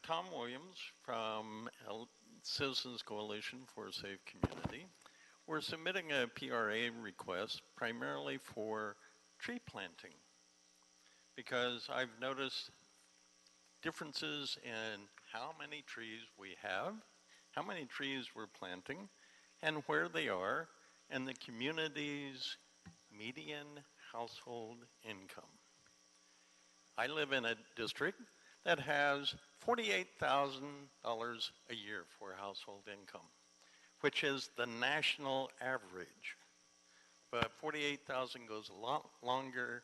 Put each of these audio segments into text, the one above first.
Tom Williams from Citizens Coalition for a Safe Community. We're submitting a PRA request primarily for tree planting because I've noticed differences in how many trees we have, how many trees we're planting, and where they are, and the community's median household income. I live in a district that has $48,000 a year for household income, which is the national average. But 48,000 goes a lot longer,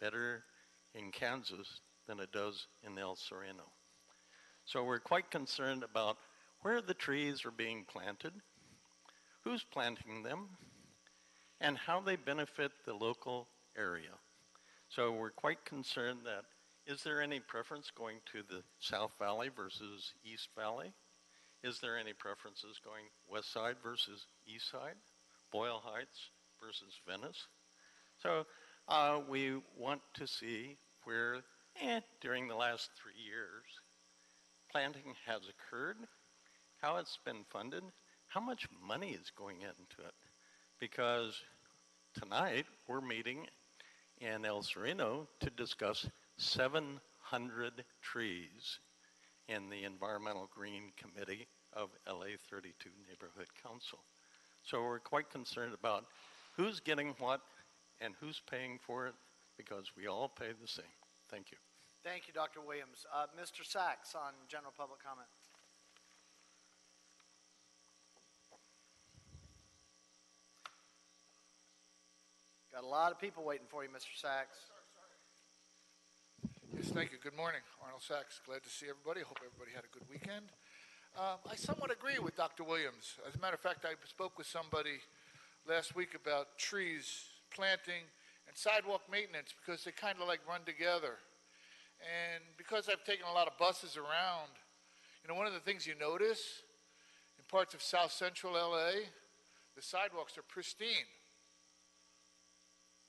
better in Kansas than it does in El Sereno. So we're quite concerned about where the trees are being planted, who's planting them, and how they benefit the local area. So we're quite concerned that, is there any preference going to the South Valley versus East Valley? Is there any preferences going west side versus east side? Boyle Heights versus Venice? So we want to see where, during the last 3 years, planting has occurred, how it's been funded, how much money is going into it. Because tonight we're meeting in El Sereno to discuss 700 trees in the Environmental Green Committee of LA 32 Neighborhood Council. So we're quite concerned about who's getting what and who's paying for it, because we all pay the same. Thank you. Thank you, Dr. Williams. Mr. Sachs on general public comment. Got a lot of people waiting for you, Mr. Sachs. Yes, thank you. Good morning. Arnold Sachs. Glad to see everybody. Hope everybody had a good weekend. I somewhat agree with Dr. Williams. As a matter of fact, I spoke with somebody last week about trees, planting, and sidewalk maintenance because they kind of like run together. And because I've taken a lot of buses around, you know, one of the things you notice in parts of South Central LA, the sidewalks are pristine.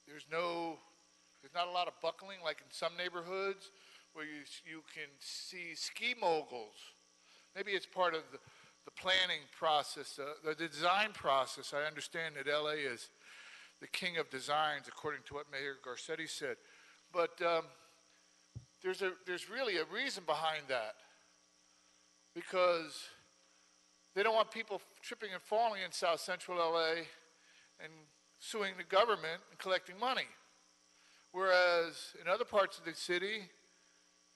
There's not a lot of buckling like in some neighborhoods where you can see ski moguls. Maybe it's part of the planning process, the design process. I understand that LA is the king of designs, according to what Mayor Garcetti said. But there's really a reason behind that, because they don't want people tripping and falling in South Central LA and suing the government and collecting money. Whereas in other parts of the city,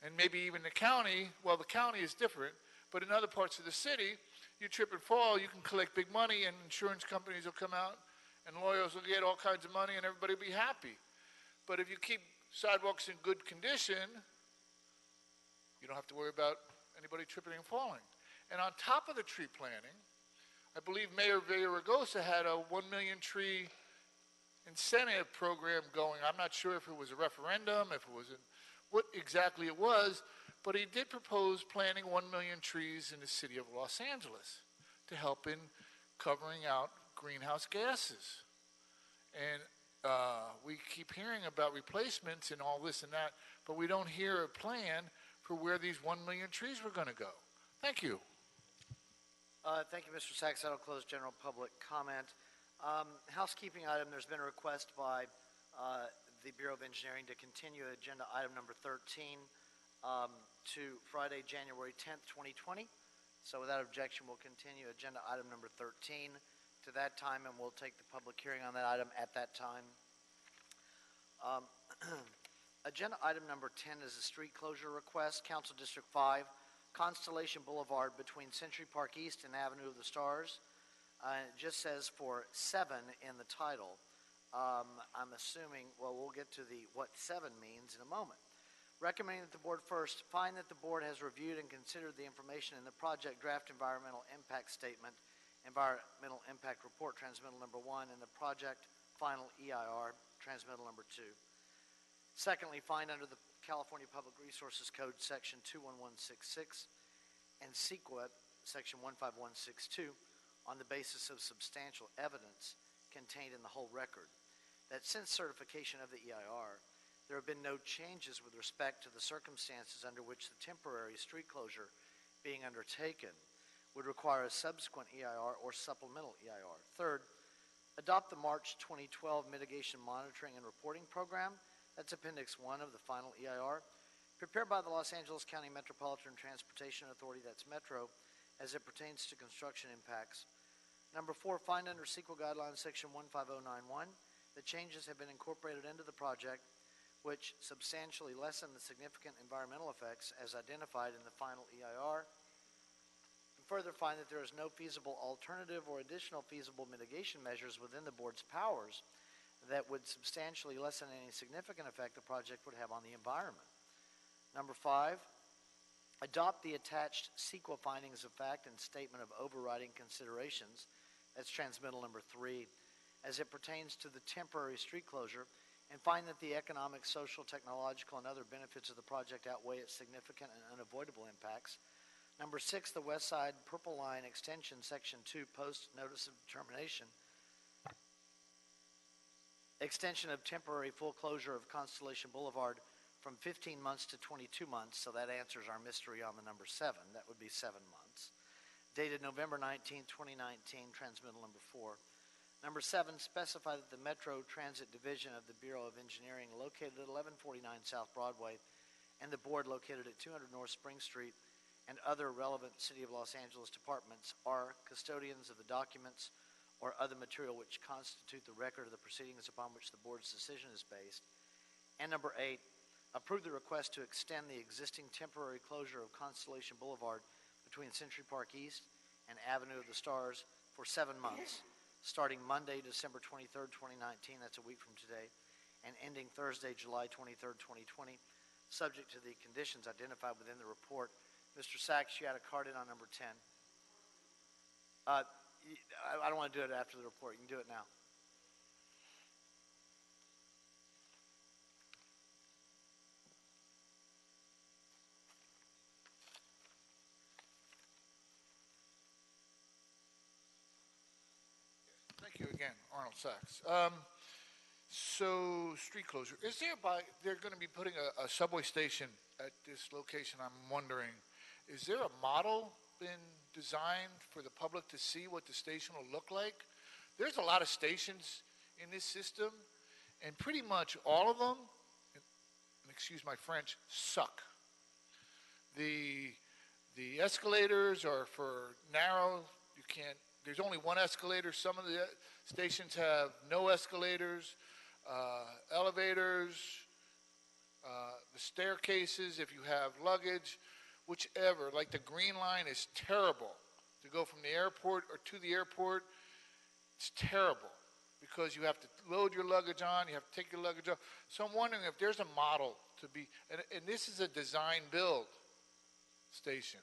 and maybe even the county, well, the county is different, but in other parts of the city, you trip and fall, you can collect big money, and insurance companies will come out, and lawyers will get all kinds of money, and everybody will be happy. But if you keep sidewalks in good condition, you don't have to worry about anybody tripping and falling. And on top of the tree planting, I believe Mayor Villaraigosa had a 1 million tree incentive program going. I'm not sure if it was a referendum, if it was what exactly it was, but he did propose planting 1 million trees in the city of Los Angeles to help in covering out greenhouse gases. And we keep hearing about replacements and all this and that, but we don't hear a plan for where these 1 million trees were going to go. Thank you. Thank you, Mr. Sachs. That'll close general public comment. Housekeeping item, there's been a request by the Bureau of Engineering to continue agenda item number 13 to Friday, January 10th, 2020. So without objection, we'll continue agenda item number 13 to that time, and we'll take the public hearing on that item at that time. Agenda item number 10 is a street closure request, Council District 5, Constellation Boulevard between Century Park East and Avenue of the Stars. It just says for 7 in the title. I'm assuming, well, we'll get to what 7 means in a moment. Recommending that the board first find that the board has reviewed and considered the information in the project draft environmental impact statement, environmental impact report transmittal number 1, and the project final EIR transmittal number 2. Secondly, find under the California Public Resources Code section 21166 and CEQA section 15162 on the basis of substantial evidence contained in the whole record that since certification of the EIR, there have been no changes with respect to the circumstances under which the temporary street closure being undertaken would require a subsequent EIR or supplemental EIR. Third, adopt the March 2012 Mitigation Monitoring and Reporting Program. That's Appendix 1 of the final EIR, prepared by the Los Angeles County Metropolitan Transportation Authority, that's Metro, as it pertains to construction impacts. Number 4, find under CEQA Guidelines Section 15091 that changes have been incorporated into the project which substantially lessen the significant environmental effects as identified in the final EIR. And further, find that there is no feasible alternative or additional feasible mitigation measures within the board's powers that would substantially lessen any significant effect the project would have on the environment. Number 5, adopt the attached CEQA findings of fact and statement of overriding considerations, that's transmittal number 3, as it pertains to the temporary street closure, and find that the economic, social, technological, and other benefits of the project outweigh its significant and unavoidable impacts. Number 6, the West Side Purple Line Extension, Section 2, Post Notice of Determination, extension of temporary full closure of Constellation Boulevard from 15 months to 22 months, so that answers our mystery on the number 7. That would be 7 months. Dated November 19, 2019, transmittal number 4. Number 7, specify that the Metro Transit Division of the Bureau of Engineering, located at 1149 South Broadway, and the board located at 200 North Spring Street, and other relevant City of Los Angeles departments are custodians of the documents or other material which constitute the record of the proceedings upon which the board's decision is based. And number 8, approve the request to extend the existing temporary closure of Constellation Boulevard between Century Park East and Avenue of the Stars for 7 months, starting Monday, December 23rd, 2019, that's a week from today, and ending Thursday, July 23rd, 2020, subject to the conditions identified within the report. Mr. Sachs, you had a card in on number 10. I don't want to do it after the report. You can do it now. Thank you again, Arnold Sachs. So, street closure. They're going to be putting a subway station at this location, I'm wondering. Is there a model been designed for the public to see what the station will look like? There's a lot of stations in this system, and pretty much all of them, and excuse my French, suck. The escalators are for narrow, there's only one escalator. Some of the stations have no escalators, elevators, the staircases if you have luggage, whichever. Like the Green Line is terrible. To go from the airport or to the airport, it's terrible because you have to load your luggage on, you have to take your luggage off. So I'm wondering if there's a model to be, and this is a design build station.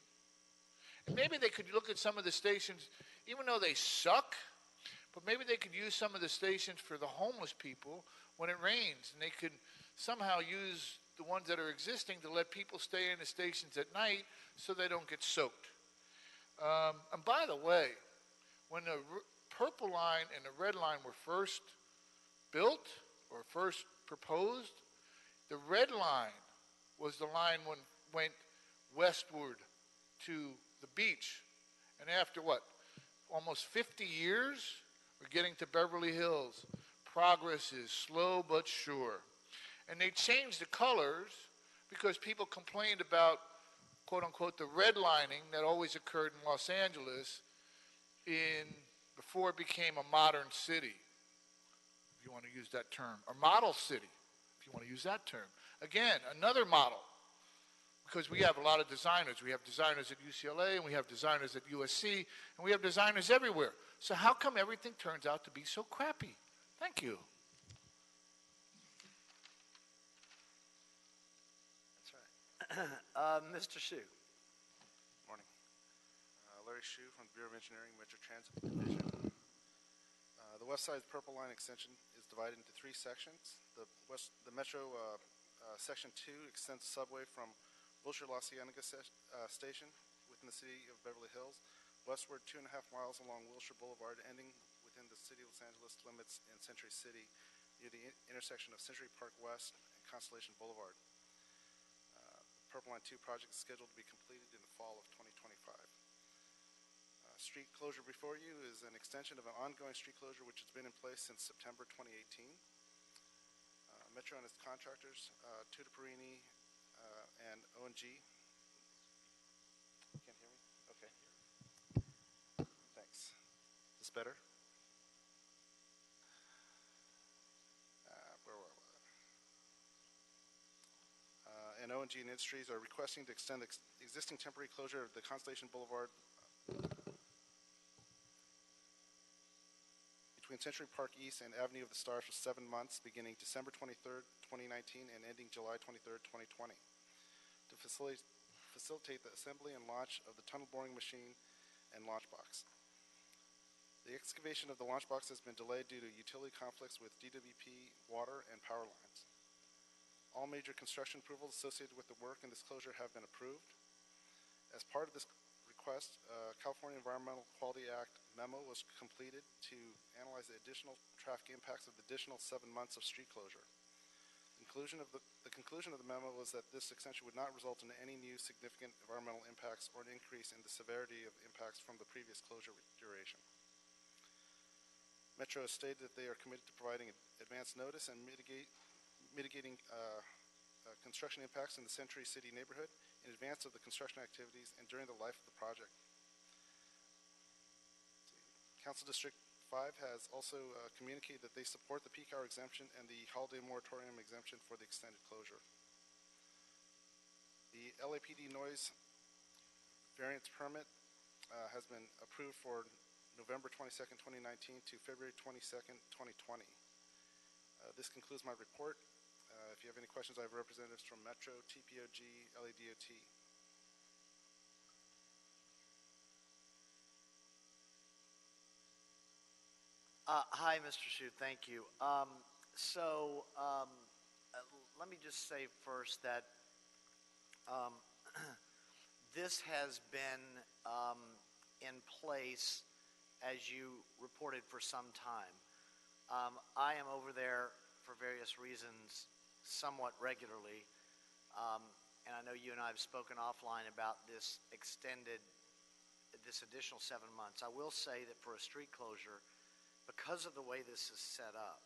And maybe they could look at some of the stations, even though they suck, but maybe they could use some of the stations for the homeless people when it rains, and they could somehow use the ones that are existing to let people stay in the stations at night so they don't get soaked. And by the way, when the purple line and the red line were first built or first proposed, the red line was the line when went westward to the beach. And after what, almost 50 years, we're getting to Beverly Hills. Progress is slow but sure. And they changed the colors because people complained about, quote unquote, the redlining that always occurred in Los Angeles before it became a modern city, if you want to use that term, or model city, if you want to use that term. Again, another model, because we have a lot of designers. We have designers at UCLA, and we have designers at USC, and we have designers everywhere. So how come everything turns out to be so crappy? Thank you. That's right. Mr. Hsu. Morning. Larry Hsu from the Bureau of Engineering, Metro Transit Division. The West Side Purple Line extension is divided into 3 sections. The Metro Section 2 extends the subway from Wilshire La Cienega Station within the city of Beverly Hills, westward 2.5 miles along Wilshire Boulevard, ending within the city of Los Angeles limits in Century City near the intersection of Century Park West and Constellation Boulevard. Purple Line 2 project is scheduled to be completed in the fall of 2025. Street closure before you is an extension of an ongoing street closure which has been in place since September 2018. Metro and its contractors, Tuda Perini and O&G. Can't hear me? Okay. Thanks. Is this better? Where were we? And O&G Industries are requesting to extend the existing temporary closure of the Constellation Boulevard between Century Park East and Avenue of the Stars for 7 months, beginning December 23rd, 2019, and ending July 23rd, 2020, to facilitate the assembly and launch of the tunnel boring machine and launch box. The excavation of the launch box has been delayed due to utility conflicts with DWP, water, and power lines. All major construction approvals associated with the work in this closure have been approved. As part of this request, California Environmental Quality Act memo was completed to analyze the additional traffic impacts of the additional 7 months of street closure. The conclusion of the memo was that this extension would not result in any new significant environmental impacts or an increase in the severity of impacts from the previous closure duration. Metro has stated that they are committed to providing advance notice and mitigating construction impacts in the Century City neighborhood in advance of the construction activities and during the life of the project. Council District 5 has also communicated that they support the peak hour exemption and the holiday moratorium exemption for the extended closure. The LAPD noise variance permit has been approved for November 22nd, 2019 to February 22nd, 2020. This concludes my report. If you have any questions, I have representatives from Metro, TPOG, LADOT. Hi, Mr. Shu, thank you. Let me just say first that this has been in place, as you reported, for some time. I am over there for various reasons somewhat regularly, and I know you and I have spoken offline about this additional 7 months. I will say that for a street closure, because of the way this is set up,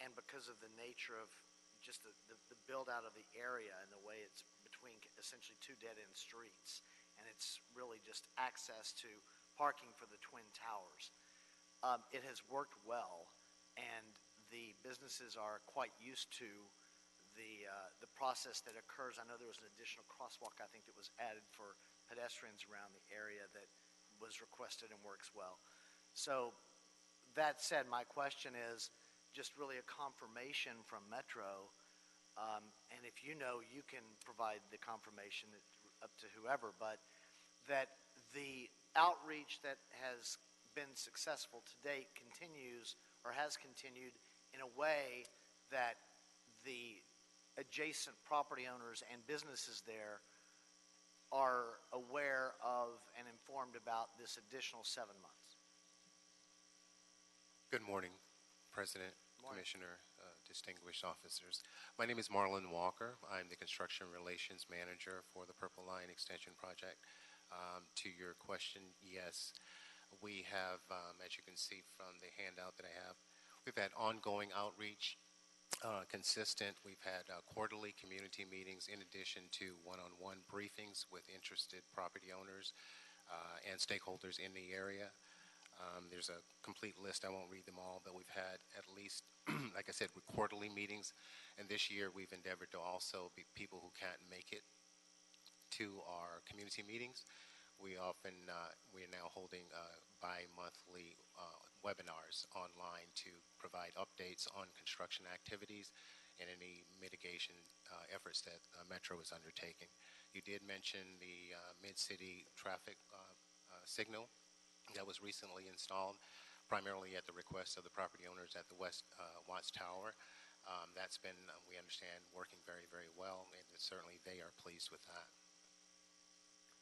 and because of the nature of just the build out of the area and the way it's between essentially 2 dead-end streets, and it's really just access to parking for the Twin Towers, it has worked well, and the businesses are quite used to the process that occurs. I know there was an additional crosswalk, I think, that was added for pedestrians around the area that was requested and works well. So that said, my question is just really a confirmation from Metro, and if you know, you can provide the confirmation up to whoever, but that the outreach that has been successful to date continues or has continued in a way that the adjacent property owners and businesses there are aware of and informed about this additional 7 months. Good morning, President, Morning. Commissioner, distinguished officers. My name is Marlon Walker. I'm the Construction Relations Manager for the Purple Line Extension Project. To your question, yes, we have, as you can see from the handout that I have, we've had ongoing outreach, consistent. We've had quarterly community meetings in addition to one-on-one briefings with interested property owners and stakeholders in the area. There's a complete list. I won't read them all, but we've had at least, like I said, with quarterly meetings. And this year we've endeavored to also be people who can't make it to our community meetings. We are now holding bi-monthly webinars online to provide updates on construction activities and any mitigation efforts that Metro is undertaking. You did mention the mid-city traffic signal that was recently installed, primarily at the request of the property owners at the West Watts Tower. That's been, we understand, working very, very well, and certainly they are pleased with that.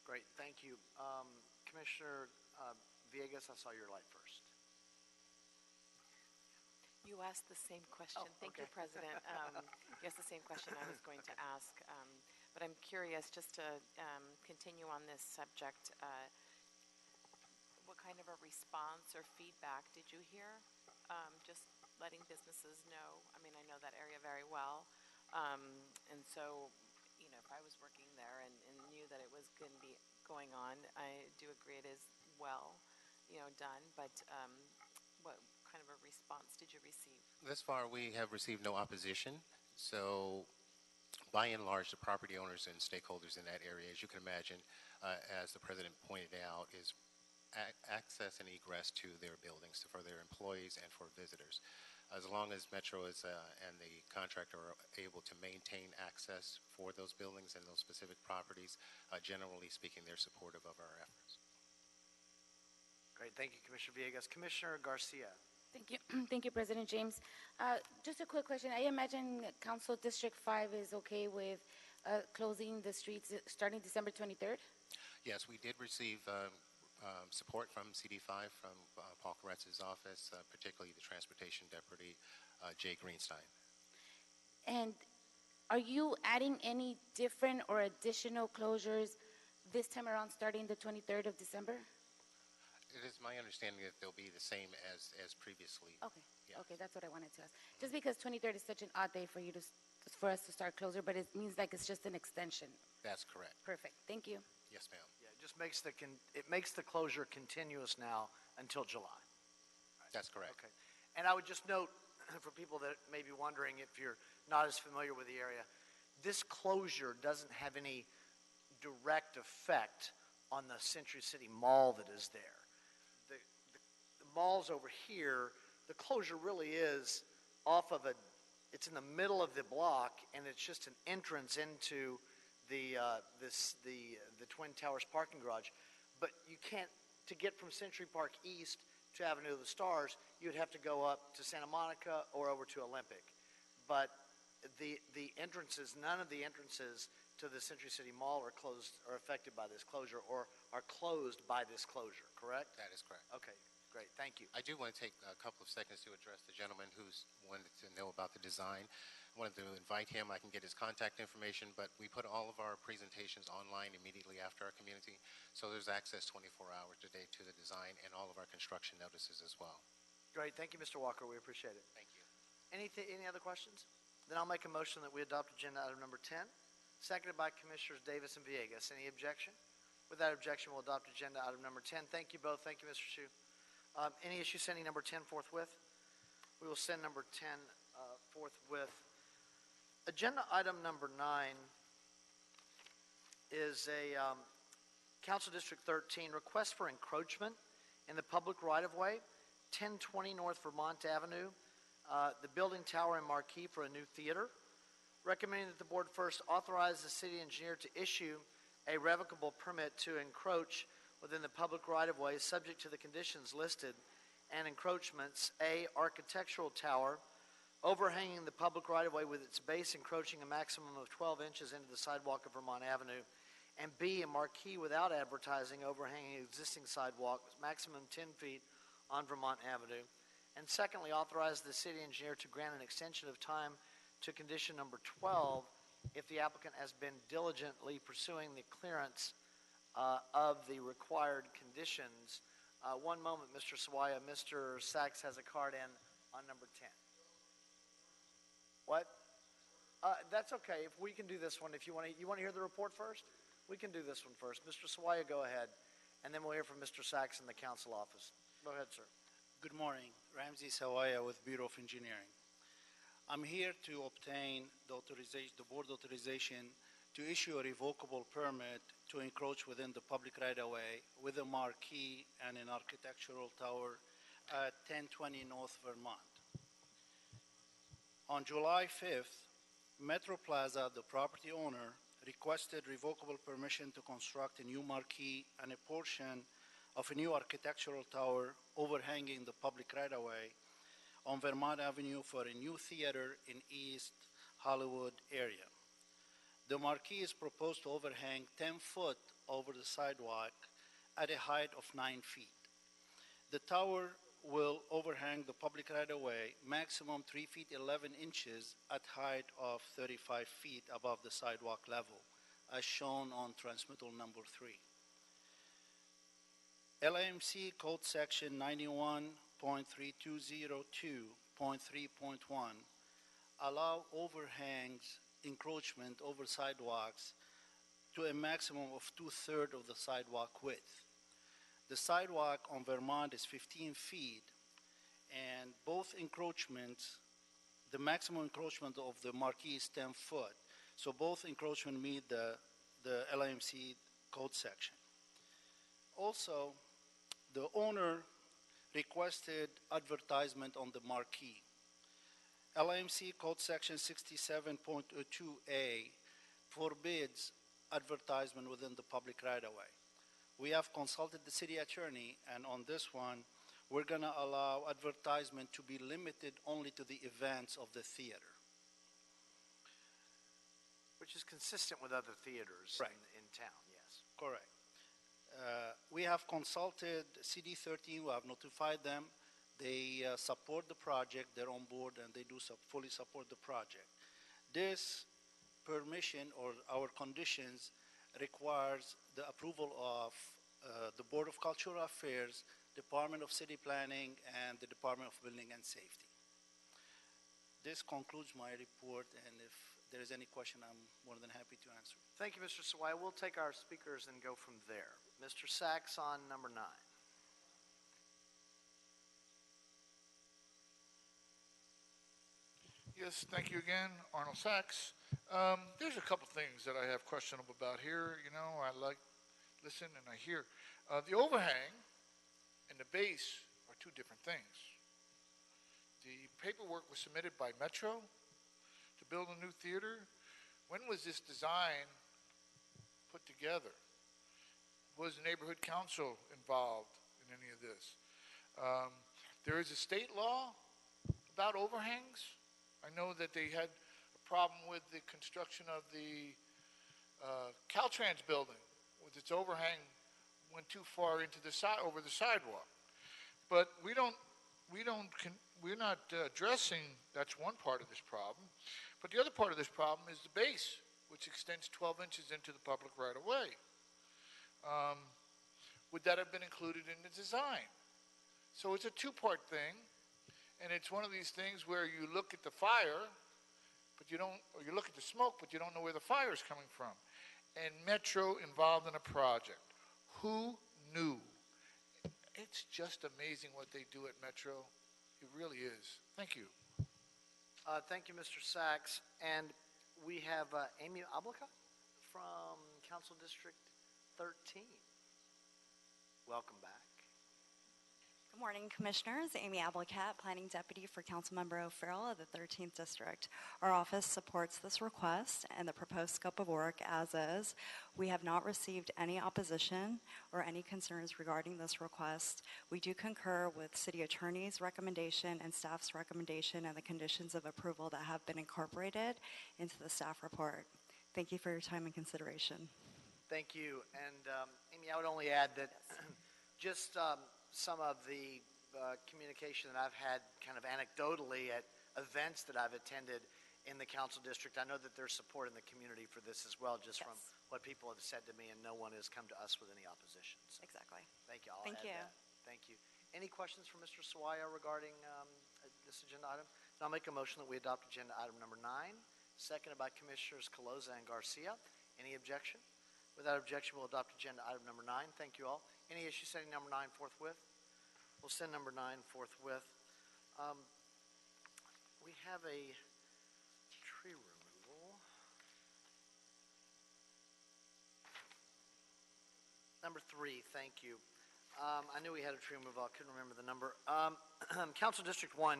Great, thank you. Commissioner Villegas, I saw your light first. You asked the same question. Oh, Thank you, okay. President. You asked the same question I was going to ask. But I'm curious, just to continue on this subject, what kind of a response or feedback did you hear? Just letting businesses know. I mean, I know that area very well. And so, you know, if I was working there and knew that it was going to be going on, I do agree it is well, you know, done. But what kind of a response did you receive? Thus far, we have received no opposition. So by and large, the property owners and stakeholders in that area, as you can imagine, as the president pointed out, is access and egress to their buildings for their employees and for visitors. As long as Metro is and the contractor are able to maintain access for those buildings and those specific properties, generally speaking, they're supportive of our efforts. Great, thank you, Commissioner Villegas. Commissioner Garcia. Thank you. Thank you, President James. Just a quick question. I imagine Council District 5 is okay with closing the streets starting December 23rd? Yes, we did receive support from CD5, from Paul Koretz's office, particularly the Transportation Deputy, Jay Greenstein. And are you adding any different or additional closures this time around starting the 23rd of December? It is my understanding that they'll be the same as previously. Okay. Yeah. Okay, that's what I wanted to ask. Just because 23rd is such an odd day for you to, for us to start closer, but it means like it's just an extension. That's correct. Perfect. Thank you. Yes, ma'am. Yeah, it just makes it makes the closure continuous now until July. That's correct. Okay. And I would just note, for people that may be wondering if you're not as familiar with the area, this closure doesn't have any direct effect on the Century City Mall that is there. The mall's over here. The closure really is off of it's in the middle of the block, and it's just an entrance into the Twin Towers parking garage. But you can't, to get from Century Park East to Avenue of the Stars, you would have to go up to Santa Monica or over to Olympic. But the entrances, none of the entrances to the Century City Mall are closed, are affected by this closure, or are closed by this closure, correct? That is correct. Okay, great, thank you. I do want to take a couple of seconds to address the gentleman who's wanted to know about the design. I wanted to invite him. I can get his contact information, but we put all of our presentations online immediately after our community, so there's access 24 hours a day to the design and all of our construction notices as well. Great, thank you, Mr. Walker, we appreciate it. Thank you. Any other questions? Then I'll make a motion that we adopt agenda item number 10, seconded by Commissioners Davis and Villegas. Any objection? Without objection, we'll adopt agenda item number 10. Thank you both. Thank you, Mr. Hsu. Any issue sending number 10 forthwith? We will send number 10 forthwith. Agenda item number 9 is a Council District 13 request for encroachment in the public right-of-way, 1020 North Vermont Avenue, the building tower and marquee for a new theater. Recommending that the board first authorize the city engineer to issue a revocable permit to encroach within the public right-of-way, subject to the conditions listed, and encroachments: A, architectural tower overhanging the public right-of-way with its base encroaching a maximum of 12 inches into the sidewalk of Vermont Avenue, and B, a marquee without advertising overhanging existing sidewalk, maximum 10 feet on Vermont Avenue. And secondly, authorize the city engineer to grant an extension of time to condition number 12 if the applicant has been diligently pursuing the clearance of the required conditions. One moment, Mr. Sawaya. Mr. Sachs has a card in on number 10. What? That's okay. If we can do this one, if you want to hear the report first, we can do this one first. Mr. Sawaya, go ahead, and then we'll hear from Mr. Sachs in the council office. Go ahead, sir. Good morning. Ramsey Sawaya with Bureau of Engineering. I'm here to obtain the board authorization to issue a revocable permit to encroach within the public right-of-way with a marquee and an architectural tower at 1020 North Vermont. On July 5th, Metro Plaza, the property owner, requested revocable permission to construct a new marquee and a portion of a new architectural tower overhanging the public right-of-way on Vermont Avenue for a new theater in East Hollywood area. The marquee is proposed to overhang 10 foot over the sidewalk at a height of 9 feet. The tower will overhang the public right-of-way, maximum 3 feet 11 inches at height of 35 feet above the sidewalk level, as shown on transmittal number 3. LIMC Code Section 91.3202.3.1 allow overhangs encroachment over sidewalks to a maximum of 2/3 of the sidewalk width. The sidewalk on Vermont is 15 feet, and both encroachments, the maximum encroachment of the marquee is 10 foot. So both encroachment meet the LIMC code section. Also, the owner requested advertisement on the marquee. LIMC code section 67.02A forbids advertisement within the public right-of-way. We have consulted the city attorney, and on this one, we're going to allow advertisement to be limited only to the events of the theater. Which is consistent with other theaters Right. in town, yes. Correct. We have consulted CD13, we have notified them. They support the project, they're on board, and they do fully support the project. This permission or our conditions requires the approval of the Board of Cultural Affairs, Department of City Planning, and the Department of Building and Safety. This concludes my report, and if there is any question, I'm more than happy to answer. Thank you, Mr. Sawai. We'll take our speakers and go from there. Mr. Sachs on number 9. Yes, thank you again, Arnold Sachs. There's a couple things that I have questionable about here. You know, I listen and I hear. The overhang and the base are two different things. The paperwork was submitted by Metro to build a new theater. When was this design put together? Was the neighborhood council involved in any of this? There is a state law about overhangs. I know that they had a problem with the construction of the Caltrans building, with its overhang went too far into the over the sidewalk. But we're not addressing, that's one part of this problem. But the other part of this problem is the base, which extends 12 inches into the public right-of-way. Would that have been included in the design? So it's a two-part thing. And it's one of these things where you look at the fire, but you don't, or you look at the smoke, but you don't know where the fire is coming from. And Metro involved in a project. Who knew? It's just amazing what they do at Metro. It really is. Thank you. Thank you, Mr. Sachs. And we have Amy Ablaka from Council District 13. Welcome back. Good morning, Commissioners. Amy Abelcat, Planning Deputy for Councilmember O'Farrell of the 13th District. Our office supports this request and the proposed scope of work as is. We have not received any opposition or any concerns regarding this request. We do concur with City Attorney's recommendation and staff's recommendation and the conditions of approval that have been incorporated into the staff report. Thank you for your time and consideration. Thank you. And Amy, I would only add that just some of the communication that I've had kind of anecdotally at events that I've attended in the council district, I know that there's support in the community for this as well, just from what people have said to me, and no one has come to us with any opposition. So Exactly. thank you. I'll Thank add you. that. Thank you. Any questions for Mr. Sawaya regarding this agenda item? Then I'll make a motion that we adopt agenda item number 9, seconded by Commissioners Caloza and Garcia. Any objection? Without objection, we'll adopt agenda item number 9. Thank you all. Any issue setting number 9 forthwith? We'll send number 9 forthwith. We have a tree removal. Number 3, thank you. I knew we had a tree removal. I couldn't remember the number. Council District 1,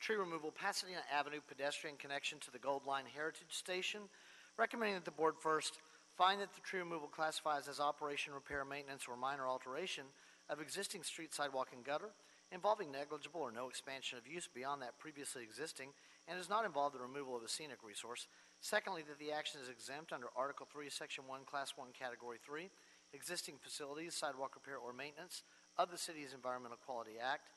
tree removal, Pasadena Avenue pedestrian connection to the Gold Line Heritage Station. Recommending that the board first find that the tree removal classifies as operation, repair, maintenance, or minor alteration of existing street, sidewalk, and gutter, involving negligible or no expansion of use beyond that previously existing, and does not involve the removal of a scenic resource. Secondly, that the action is exempt under Article 3, Section 1, Class 1, Category 3, existing facilities, sidewalk repair, or maintenance of the city's Environmental Quality Act.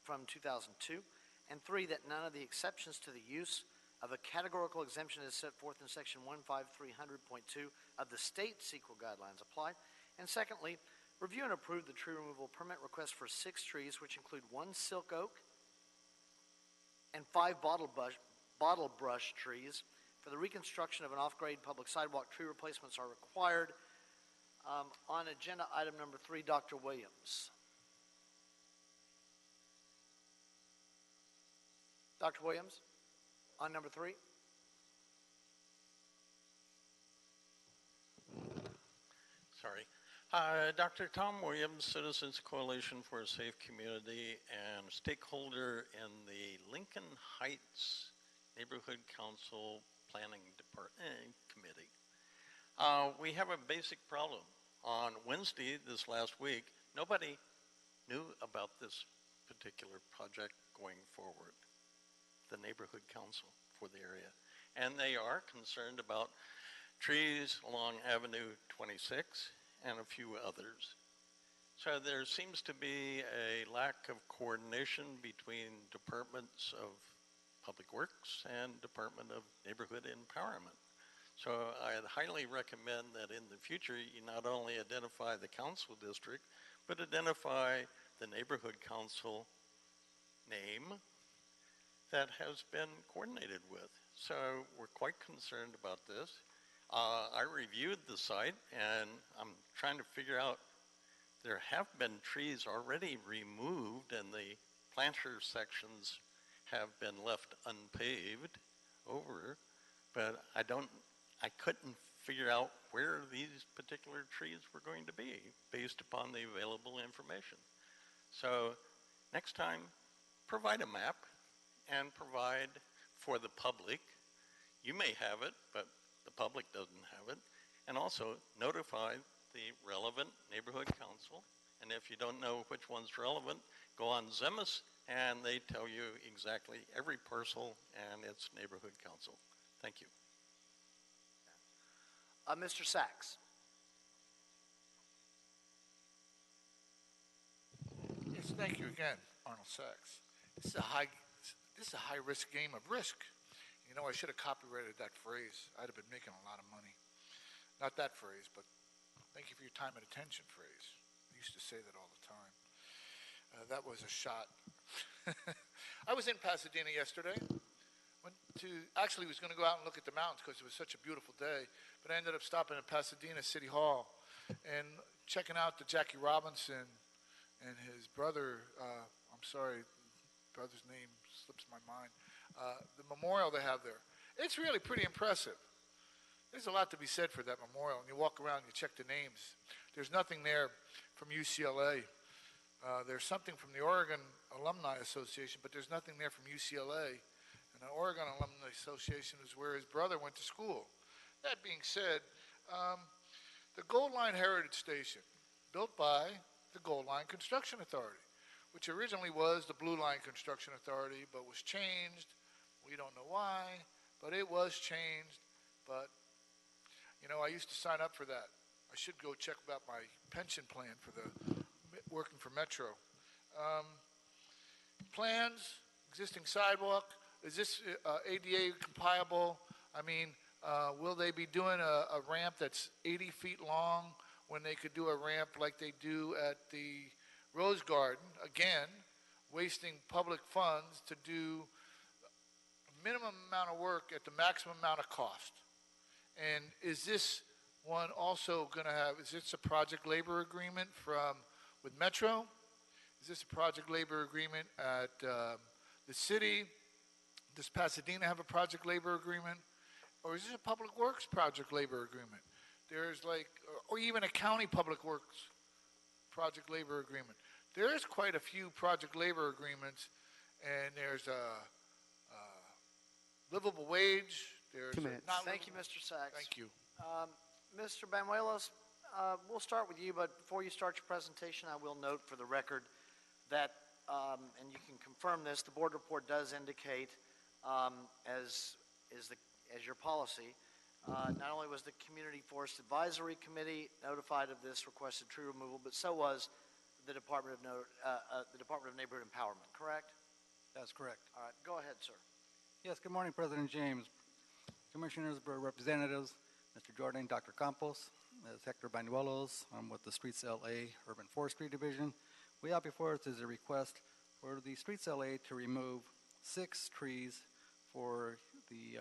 from 2002. And 3, that none of the exceptions to the use of a categorical exemption as set forth in Section 15300.2 of the state CEQA guidelines apply. And secondly, review and approve the tree removal permit request for 6 trees, which include 1 silk oak and 5 bottle brush trees. For the reconstruction of an off-grade public sidewalk, tree replacements are required. On agenda item number 3, Dr. Williams. Dr. Williams, on number 3. Sorry. Dr. Tom Williams, Citizens Coalition for a Safe Community and stakeholder in the Lincoln Heights Neighborhood Council Planning Committee. We have a basic problem. On Wednesday this last week, nobody knew about this particular project going forward, the Neighborhood Council for the area. And they are concerned about trees along Avenue 26 and a few others. So there seems to be a lack of coordination between departments of Public Works and Department of Neighborhood Empowerment. So I'd highly recommend that in the future you not only identify the council district, but identify the neighborhood council name that has been coordinated with. So we're quite concerned about this. I reviewed the site and I'm trying to figure out, there have been trees already removed and the planter sections have been left unpaved over, but I couldn't figure out where these particular trees were going to be based upon the available information. So next time, provide a map and provide for the public. You may have it, but the public doesn't have it. And also notify the relevant neighborhood council. And if you don't know which one's relevant, go on Zemis and they tell you exactly every parcel and its neighborhood council. Thank you. Mr. Sachs. Yes, thank you again, Arnold Sachs. This is a high risk game of risk. You know, I should have copyrighted that phrase. I'd have been making a lot of money. Not that phrase, but thank you for your time and attention phrase. I used to say that all the time. That was a shot. I was in Pasadena yesterday. Actually was going to go out and look at the mountains because it was such a beautiful day, but I ended up stopping at Pasadena City Hall and checking out the Jackie Robinson and his brother, I'm sorry, brother's name slips my mind, the memorial they have there. It's really pretty impressive. There's a lot to be said for that memorial. And you walk around and you check the names. There's nothing there from UCLA. There's something from the Oregon Alumni Association, but there's nothing there from UCLA. And the Oregon Alumni Association is where his brother went to school. That being said, the Gold Line Heritage Station, built by the Gold Line Construction Authority, which originally was the Blue Line Construction Authority, but was changed. We don't know why, but it was changed. But, you know, I used to sign up for that. I should go check about my pension plan for the working for Metro. Plans, existing sidewalk. Is this ADA compatible? I mean, will they be doing a ramp that's 80 feet long when they could do a ramp like they do at the Rose Garden? Again, wasting public funds to do a minimum amount of work at the maximum amount of cost. And is this one also going to have, is this a project labor agreement with Metro? Is this a project labor agreement at the city? Does Pasadena have a project labor agreement? Or is this a public works project labor agreement? There's like, or even a county public works project labor agreement. There's quite a few project labor agreements, and there's a livable wage. There's 2 minutes. Thank you, Mr. Sachs. Thank you. Mr. Banuelos, we'll start with you, but before you start your presentation, I will note for the record that, and you can confirm this, the board report does indicate, as your policy, not only was the Community Forest Advisory Committee notified of this requested tree removal, but so was the Department of Neighborhood Empowerment, correct? That's correct. All right, go ahead, sir. Yes, good morning, President James, Commissioners, Board Representatives, Mr. Jordan, Dr. Campos, Ms. Hector Banuelos. I'm with the Streets LA Urban Forestry Division. We have before us is a request for the Streets LA to remove 6 trees for the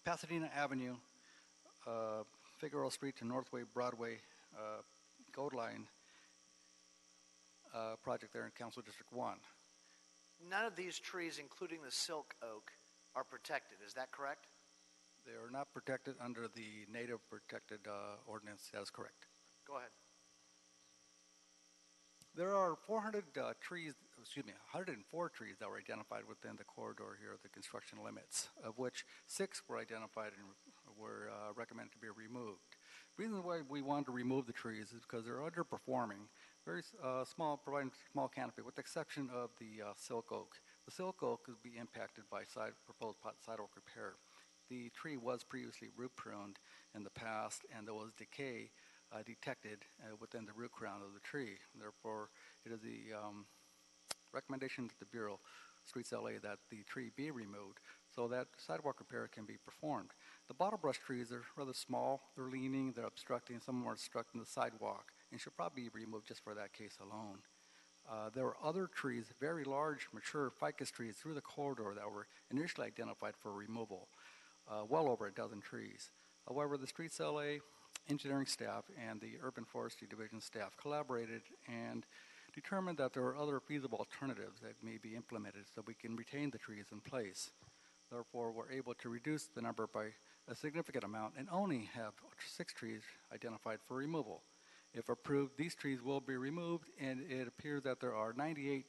Pasadena Avenue, Figueroa Street to Northway Broadway Gold Line project there in Council District 1. None of these trees, including the silk oak, are protected. Is that correct? They are not protected under the native protected ordinance. That is correct. Go ahead. There are 104 trees that were identified within the corridor here, the construction limits, of which 6 were identified and were recommended to be removed. The reason why we wanted to remove the trees is because they're underperforming, very small, providing small canopy, with the exception of the silk oak. The silk oak could be impacted by proposed sidewalk repair. The tree was previously root pruned in the past, and there was decay detected within the root crown of the tree. Therefore, it is the recommendation to the Bureau, Streets LA, that the tree be removed so that sidewalk repair can be performed. The bottle brush trees are rather small, they're leaning, they're obstructing, some are obstructing the sidewalk, and should probably be removed just for that case alone. There were other trees, very large, mature ficus trees through the corridor that were initially identified for removal, well over a dozen trees. However, the Streets LA engineering staff and the Urban Forestry Division staff collaborated and determined that there were other feasible alternatives that may be implemented so we can retain the trees in place. Therefore, we're able to reduce the number by a significant amount and only have 6 trees identified for removal. If approved, these trees will be removed, and it appears that there are 98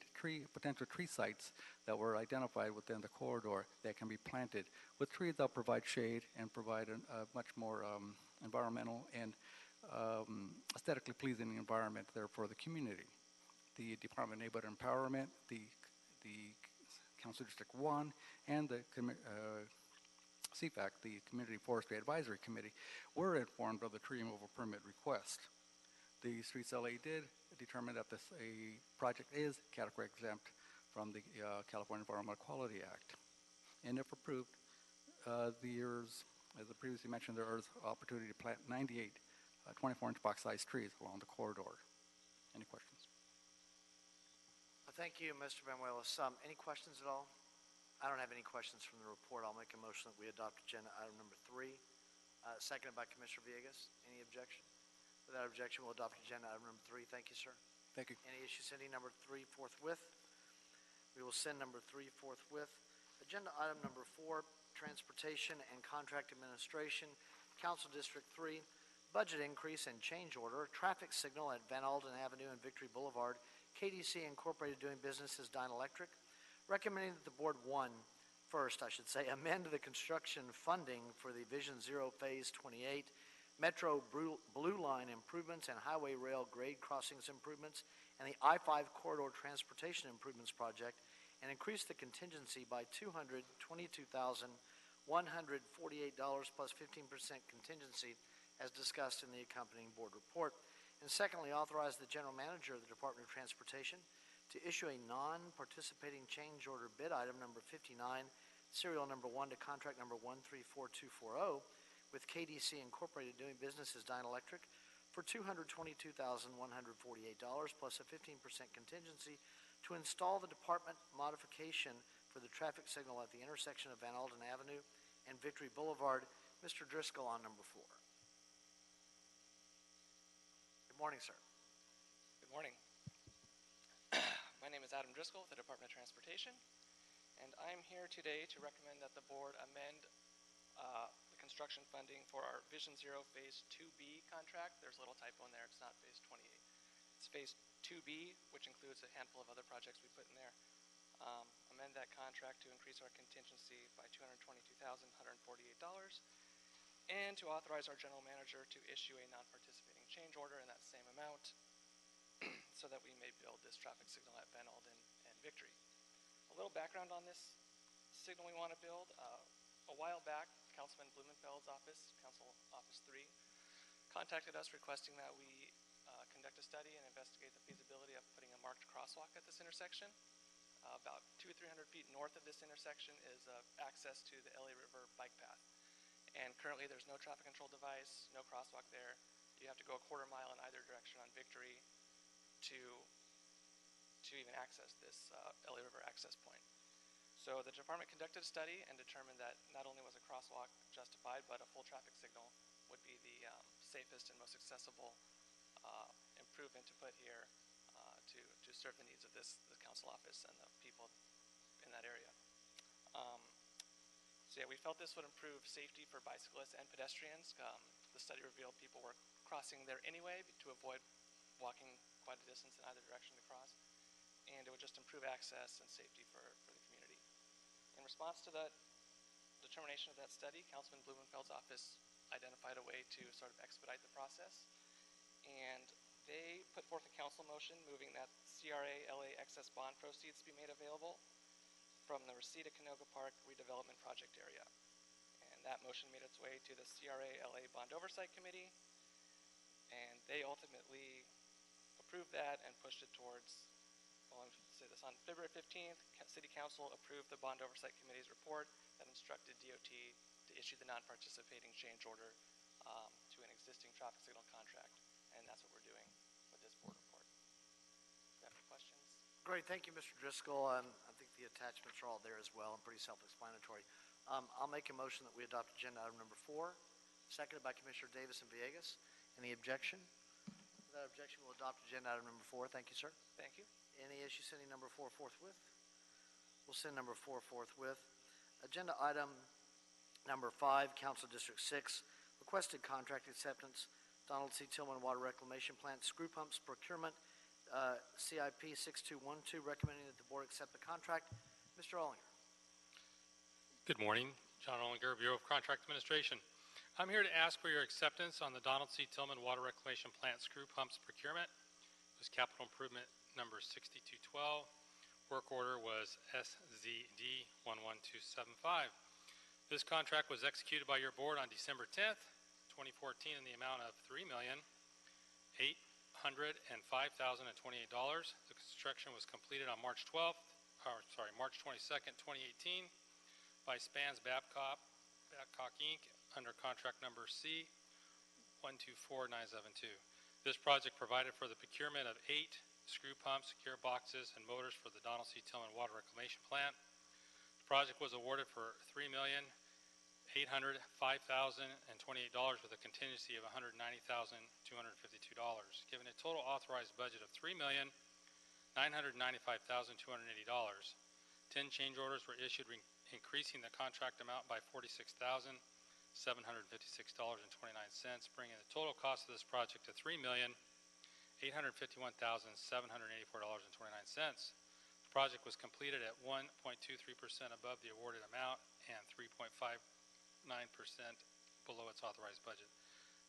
potential tree sites that were identified within the corridor that can be planted with trees that provide shade and provide a much more environmental and aesthetically pleasing environment there for the community. The Department of Neighborhood Empowerment, the Council District 1, and the CFAC, the Community Forestry Advisory Committee, were informed of the tree removal permit request. The Streets LA did determine that this project is category exempt from the California Environmental Quality Act. And if approved, as I previously mentioned, there is opportunity to plant 98 24-inch box-sized trees along the corridor. Any questions? Thank you, Mr. Banuelos. Any questions at all? I don't have any questions from the report. I'll make a motion that we adopt agenda item number 3, seconded by Commissioner Villegas. Any objection? Without objection, we'll adopt agenda item number 3. Thank you, sir. Thank you. Any issue sending number 3 forthwith? We will send number 3 forthwith. Agenda item number 4, Transportation and Contract Administration, Council District 3, budget increase and change order, traffic signal at Van Alden Avenue and Victory Boulevard, KDC Incorporated doing business as Dine Electric, recommending that the board amend the construction funding for the Vision Zero Phase 28 Metro Blue Line improvements and Highway Rail grade crossings improvements and the I-5 Corridor Transportation Improvements Project, and increase the contingency by $222,148 plus 15% contingency as discussed in the accompanying board report. And secondly, authorize the general manager of the Department of Transportation to issue a non-participating change order bid item number 59, serial number 1 to contract number 134240 with KDC Incorporated doing business as Dine Electric for $222,148 plus a 15% contingency to install the department modification for the traffic signal at the intersection of Van Alden Avenue and Victory Boulevard. Mr. Driscoll on number 4. Good morning, sir. Good morning. My name is Adam Driscoll with the Department of Transportation, and I'm here today to recommend that the board amend the construction funding for our Vision Zero Phase 2B contract. There's a little typo in there. It's not Phase 28. It's Phase 2B, which includes a handful of other projects we put in there. Amend that contract to increase our contingency by $222,148 and to authorize our general manager to issue a non-participating change order in that same amount so that we may build this traffic signal at Van Alden and Victory. A little background on this signal we want to build. A while back, Councilman Blumenfeld's office, Council Office 3, contacted us requesting that we conduct conduct a study and investigate the feasibility of putting a marked crosswalk at this intersection. About 200 or 300 feet north of this intersection is access to the LA River bike path. And currently there's no traffic control device, no crosswalk there. You have to go a quarter mile in either direction on Victory to even access this LA River access point. So the department conducted a study and determined that not only was a crosswalk justified, but a full traffic signal would be the safest and most accessible improvement to put here to serve the needs of the council office and the people in that area. So yeah, we felt this would improve safety for bicyclists and pedestrians. The study revealed people were crossing there anyway to avoid walking quite a distance in either direction to cross. And it would just improve access and safety for the community. In response to the determination of that study, Councilman Blumenfeld's office identified a way to sort of expedite the process. And they put forth a council motion moving that CRA LA excess bond proceeds be made available from the Reseda Canoga Park redevelopment project area. And that motion made its way to the CRA LA Bond Oversight Committee, and they ultimately approved that and pushed it towards, well, I'm going to say this, on February 15th, City Council approved the Bond Oversight Committee's report that instructed DOT to issue the non-participating change order to an existing traffic signal contract, and that's what we're doing with this board report. Do you have any questions? Great, thank you, Mr. Driscoll. I think the attachments are all there as well and pretty self-explanatory. I'll make a motion that we adopt agenda item number 4, seconded by Commissioner Davis and Villegas. Any objection? Without objection, we'll adopt agenda item number 4. Thank you, sir. Thank you. Any issue sending number 4 forthwith? We'll send number 4 forthwith. Agenda item number 5, Council District 6, requested contract acceptance, Donald C. Tillman Water Reclamation Plant screw pumps procurement, CIP 6212, recommending that the board accept the contract. Mr. Ollinger. Good morning. John Ollinger, Bureau of Contract Administration. I'm here to ask for your acceptance on the Donald C. Tillman Water Reclamation Plant screw pumps procurement. It was capital improvement number 6212. Work order was SZD 11275. This contract was executed by your board on December 10th, 2014 in the amount of $3,805,028. The construction was completed on March 22nd, 2018 by Spans Babcock Inc. under contract number C 124972. This project provided for the procurement of 8 screw pumps, gearboxes, and motors for the Donald C. Tillman Water Reclamation Plant. The project was awarded for $3,805,028 with a contingency of $190,252, giving a total authorized budget of $3,995,280. 10 change orders were issued, increasing the contract amount by $46,756.29, bringing the total cost of this project to $3,851,784.29. The project was completed at 1.23% above the awarded amount and 3.59% below its authorized budget.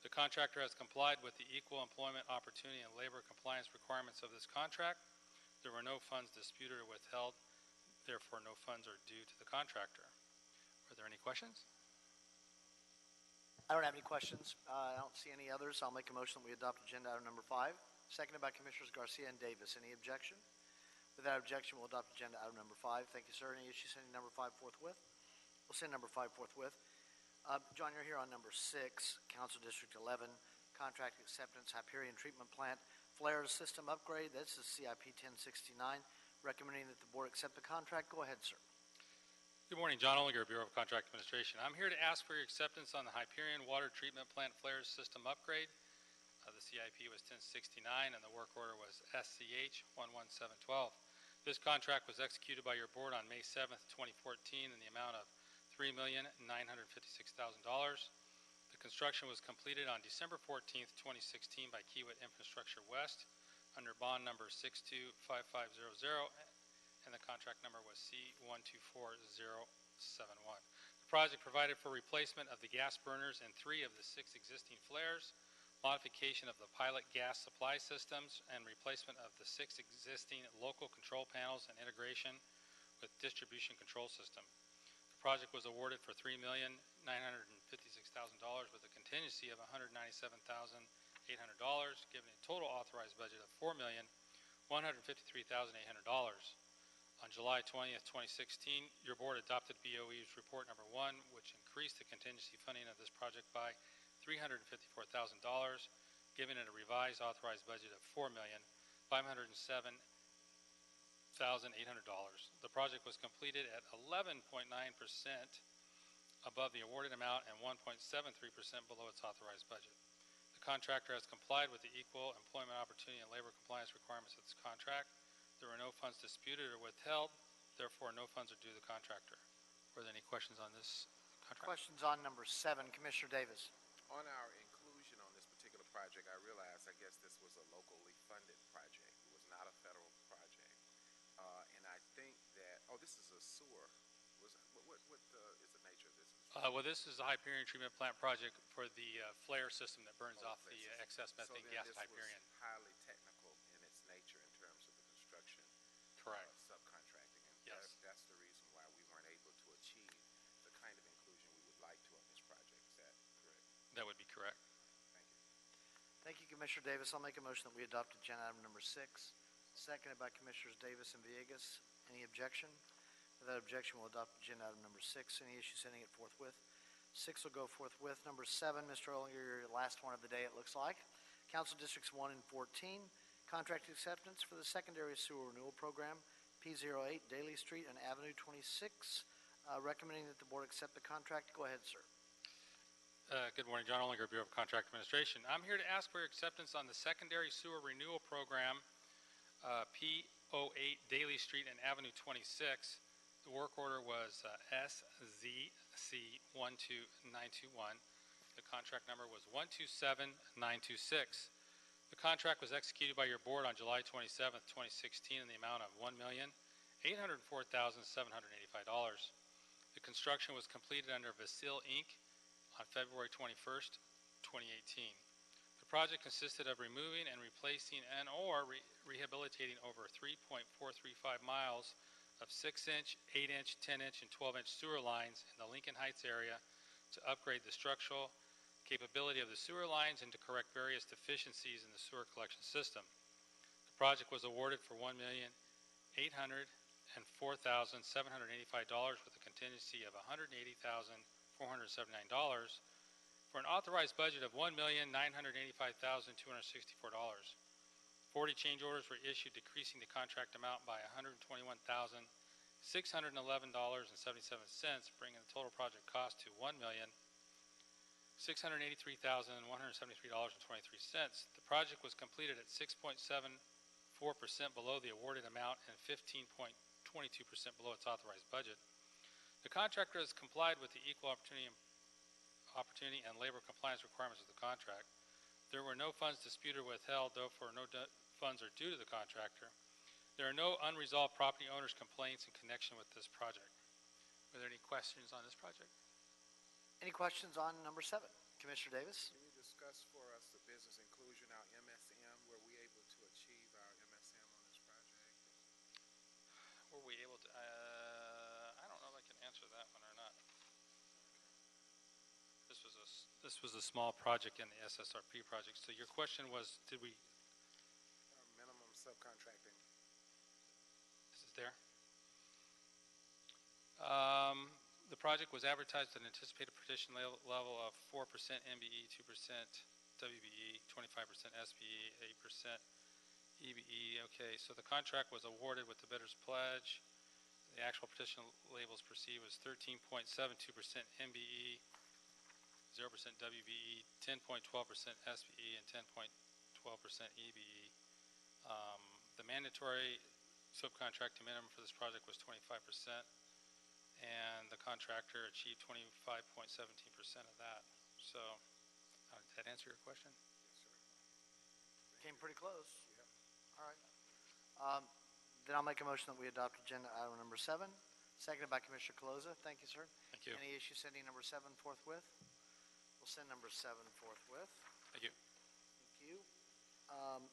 The contractor has complied with the equal employment opportunity and labor compliance requirements of this contract. There were no funds disputed or withheld. Therefore, no funds are due to the contractor. Are there any questions? I don't have any questions. I don't see any others. I'll make a motion that we adopt agenda item number 5, seconded by Commissioners Garcia and Davis. Any objection? Without objection, we'll adopt agenda item number 5. Thank you, sir. Any issue sending number 5 forthwith? We'll send number 5 forthwith. John, you're here on number 6, Council District 11, contract acceptance, Hyperion Treatment Plant, flares system upgrade. This is CIP 1069, recommending that the board accept the contract. Go ahead, sir. Good morning, John Ollinger, Bureau of Contract Administration. I'm here to ask for your acceptance on the Hyperion Water Treatment Plant flares system upgrade. The CIP was 1069 and the work order was SCH 11712. This contract was executed by your board on May 7th, 2014 in the amount of $3,956,000. The construction was completed on December 14th, 2016 by Kiewit Infrastructure West under bond number 625500, and the contract number was C124071. The project provided for replacement of the gas burners in 3 of the 6 existing flares, modification of the pilot gas supply systems, and replacement of the 6 existing local control panels and integration with distribution control system. The project was awarded for $3,956,000 with a contingency of $197,852.29. giving a total authorized budget of $4,153,800. On July 20th, 2016, your board adopted BOE's report number 1, which increased the contingency funding of this project by $354,000, giving it a revised authorized budget of $4,507,800. The project was completed at 11.9% above the awarded amount and 1.73% below its authorized budget. The contractor has complied with the equal employment opportunity and labor compliance requirements of this contract. There were no funds disputed or withheld, therefore no funds are due to the contractor. Were there any questions on this contract? Questions on number 7, Commissioner Davis. On our inclusion on this particular project, I realized, I guess this was a locally funded project. It was not a federal project. And I think that, this is a sewer. What is the nature of this? Well, this is a Hyperion treatment plant project for the flare system that burns off the excess So methane then gas this at Hyperion. was highly technical in its nature in terms of the construction. Correct. Subcontracting. And Yes. that's the reason why we weren't able to achieve the kind of inclusion we would like to on this project. Is that correct? That would be correct. Thank you. Thank you, Commissioner Davis. I'll make a motion that we adopt agenda item number 6, seconded by Commissioners Davis and Villegas. Any objection? Without objection, we'll adopt agenda item number 6. Any issue sending it forthwith? 6 will go forthwith. Number 7, Mr. Ollinger, your last one of the day, it looks like. Council Districts 1 and 14, contract acceptance for the secondary sewer renewal program, P08 Daly Street and Avenue 26. Recommending that the board accept the contract. Go ahead, sir. Good morning, John Ollinger, Bureau of Contract Administration. I'm here to ask for your acceptance on the secondary sewer renewal program, P08 Daly Street and Avenue 26. The work order was SZC12921. The contract number was 127926. The contract was executed by your board on July 27th, 2016 in the amount of $1,804,785. The construction was completed under Vasil Inc. on February 21st, 2018. The project consisted of removing and replacing and/or rehabilitating over 3.435 miles of 6-inch, 8-inch, 10-inch, and 12-inch sewer lines in the Lincoln Heights area to upgrade the structural capability of the sewer lines and to correct various deficiencies in the sewer collection system. The project was awarded for $1,804,785 with a contingency of $180,479 for an authorized budget of $1,985,264. 40 change orders were issued, decreasing the contract amount by $121,611.77, bringing the total project cost to $1,683,173.23. The project was completed at 6.74% below the awarded amount and 15.22% below its authorized budget. The contractor has complied with the equal opportunity and labor compliance requirements of the contract. There were no funds disputed or withheld, therefore no funds are due to the contractor. There are no unresolved property owners' complaints in connection with this project. Were there any questions on this project? Any questions on number 7? Commissioner Davis? Can you discuss for us the business inclusion, our MSM? Were we able to achieve our MSM on this project? Were we able to, I don't know if I can answer that one or not. This was a small project in the SSRP project. So your question was, did we? Minimum subcontracting. This is there. The project was advertised at an anticipated petition level of 4% MBE, 2% WBE, 25% SBE, 8% EBE. Okay, so the contract was awarded with the bidder's pledge. The actual petition labels perceived was 13.72% MBE, 0% WBE, 10.12% SBE, and 10.12% EBE. The mandatory subcontracting minimum for this project was 25%, and the contractor achieved 25.17% of that. So, did that answer your question? Yes, sir. Came pretty close. Yep. All right. Then I'll make a motion that we adopt agenda item number 7, seconded by Commissioner Caloza. Thank you, sir. Thank you. Any issue sending number 7 forthwith? We'll send number 7 forthwith. Thank you. Thank you.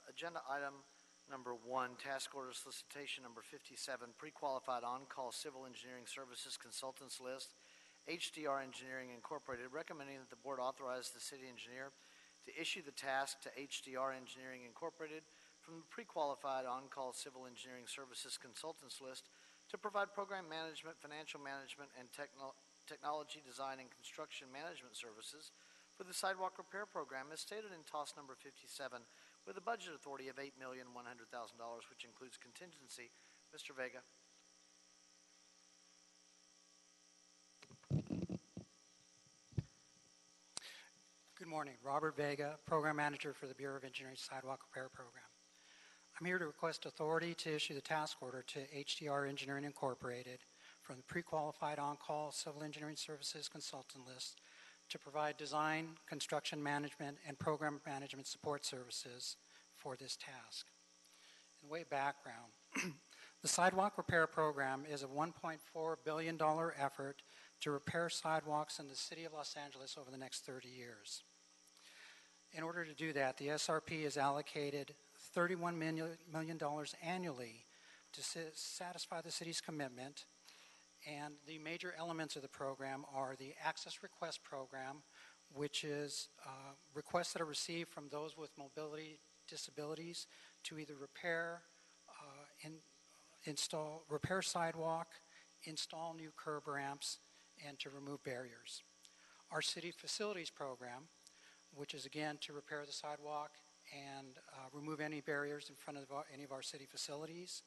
Agenda item number 1, task order solicitation number 57, pre-qualified on-call civil engineering services consultants list, HDR Engineering Incorporated, recommending that the board authorize the city engineer to issue the task to HDR Engineering Incorporated from the pre-qualified on-call civil engineering services consultants list to provide program management, financial management, and technology design and construction management services for the sidewalk repair program as stated in TOS number 57 with a budget authority of $8,100,000, which includes contingency. Mr. Vega. Good morning. Robert Vega, Program Manager for the Bureau of Engineering Sidewalk Repair Program. I'm here to request authority to issue the task order to HDR Engineering Incorporated from the pre-qualified on-call civil engineering services consultant list to provide design, construction management, and program management support services for this task. In way of background, the sidewalk repair program is a $1.4 billion effort to repair sidewalks in the city of Los Angeles over the next 30 years. In order to do that, the SRP has allocated $31 million annually to satisfy the city's commitment, and the major elements of the program are the Access Request Program, which is requests that are received from those with mobility disabilities to either repair, repair sidewalk, install new curb ramps, and to remove barriers. Our City Facilities Program, which is again to repair the sidewalk and remove any barriers in front of any of our city facilities,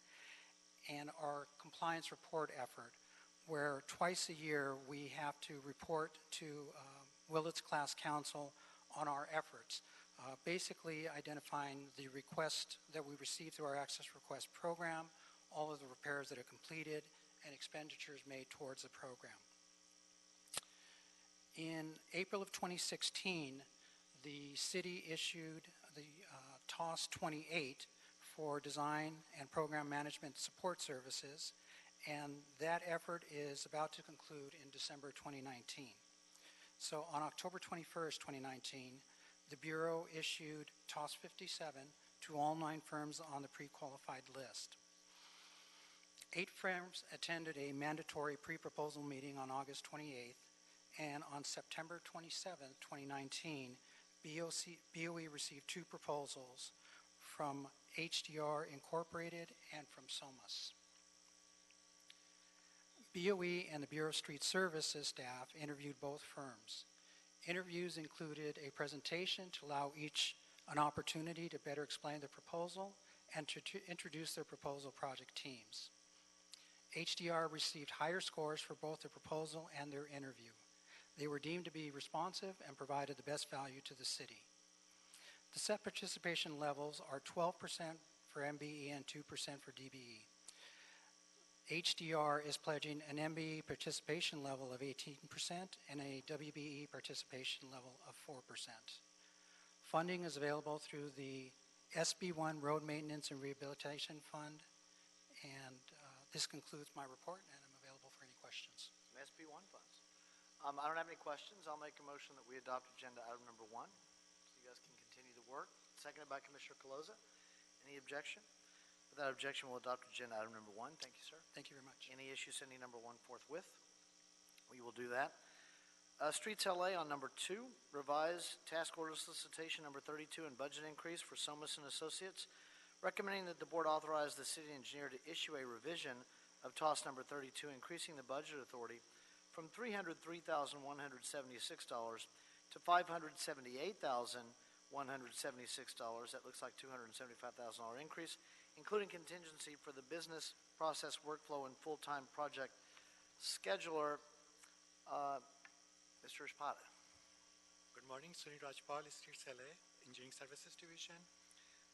and our compliance report effort, where twice a year we have to report to Willits Class Council on our efforts, basically identifying the request that we receive through our Access Request Program, all of the repairs that are completed, and expenditures made towards the program. In April of 2016, the city issued the TOS 28 for design and program management support services, and that effort is about to conclude in December 2019. So on October 21st, 2019, the Bureau issued TOS 57 to all 9 firms on the pre-qualified list. 8 firms attended a mandatory pre-proposal meeting on August 28th, and on September 27th, 2019, BOE received 2 proposals from HDR Incorporated and from SOMAS. BOE and the Bureau of Street Services staff interviewed both firms. Interviews included a presentation to allow each an opportunity to better explain the proposal and to introduce their proposal project teams. HDR received higher scores for both the proposal and their interview. They were deemed to be responsive and provided the best value to the city. The set participation levels are 12% for MBE and 2% for DBE. HDR is pledging an MBE participation level of 18% and a WBE participation level of 4%. Funding is available through the SB1 Road Maintenance and Rehabilitation Fund, and this concludes my report, and I'm available for any questions. Some SB1 funds. I don't have any questions. I'll make a motion that we adopt agenda item number 1, so you guys can continue to work. Seconded by Commissioner Caloza. Any objection? Without objection, we'll adopt agenda item number 1. Thank you, sir. Thank you very much. Any issue sending number 1 forthwith? We will do that. Streets LA on number 2, revise task order solicitation number 32 and budget increase for Somas and Associates, recommending that the board authorize the city engineer to issue a revision of TOS number 32, increasing the budget authority from $303,176 to $578,176. That looks like $275,000 increase, including contingency for the business process workflow and full-time project scheduler. Mr. Espada. Good morning, Sunil Rajpal, Streets LA, Engineering Services Division.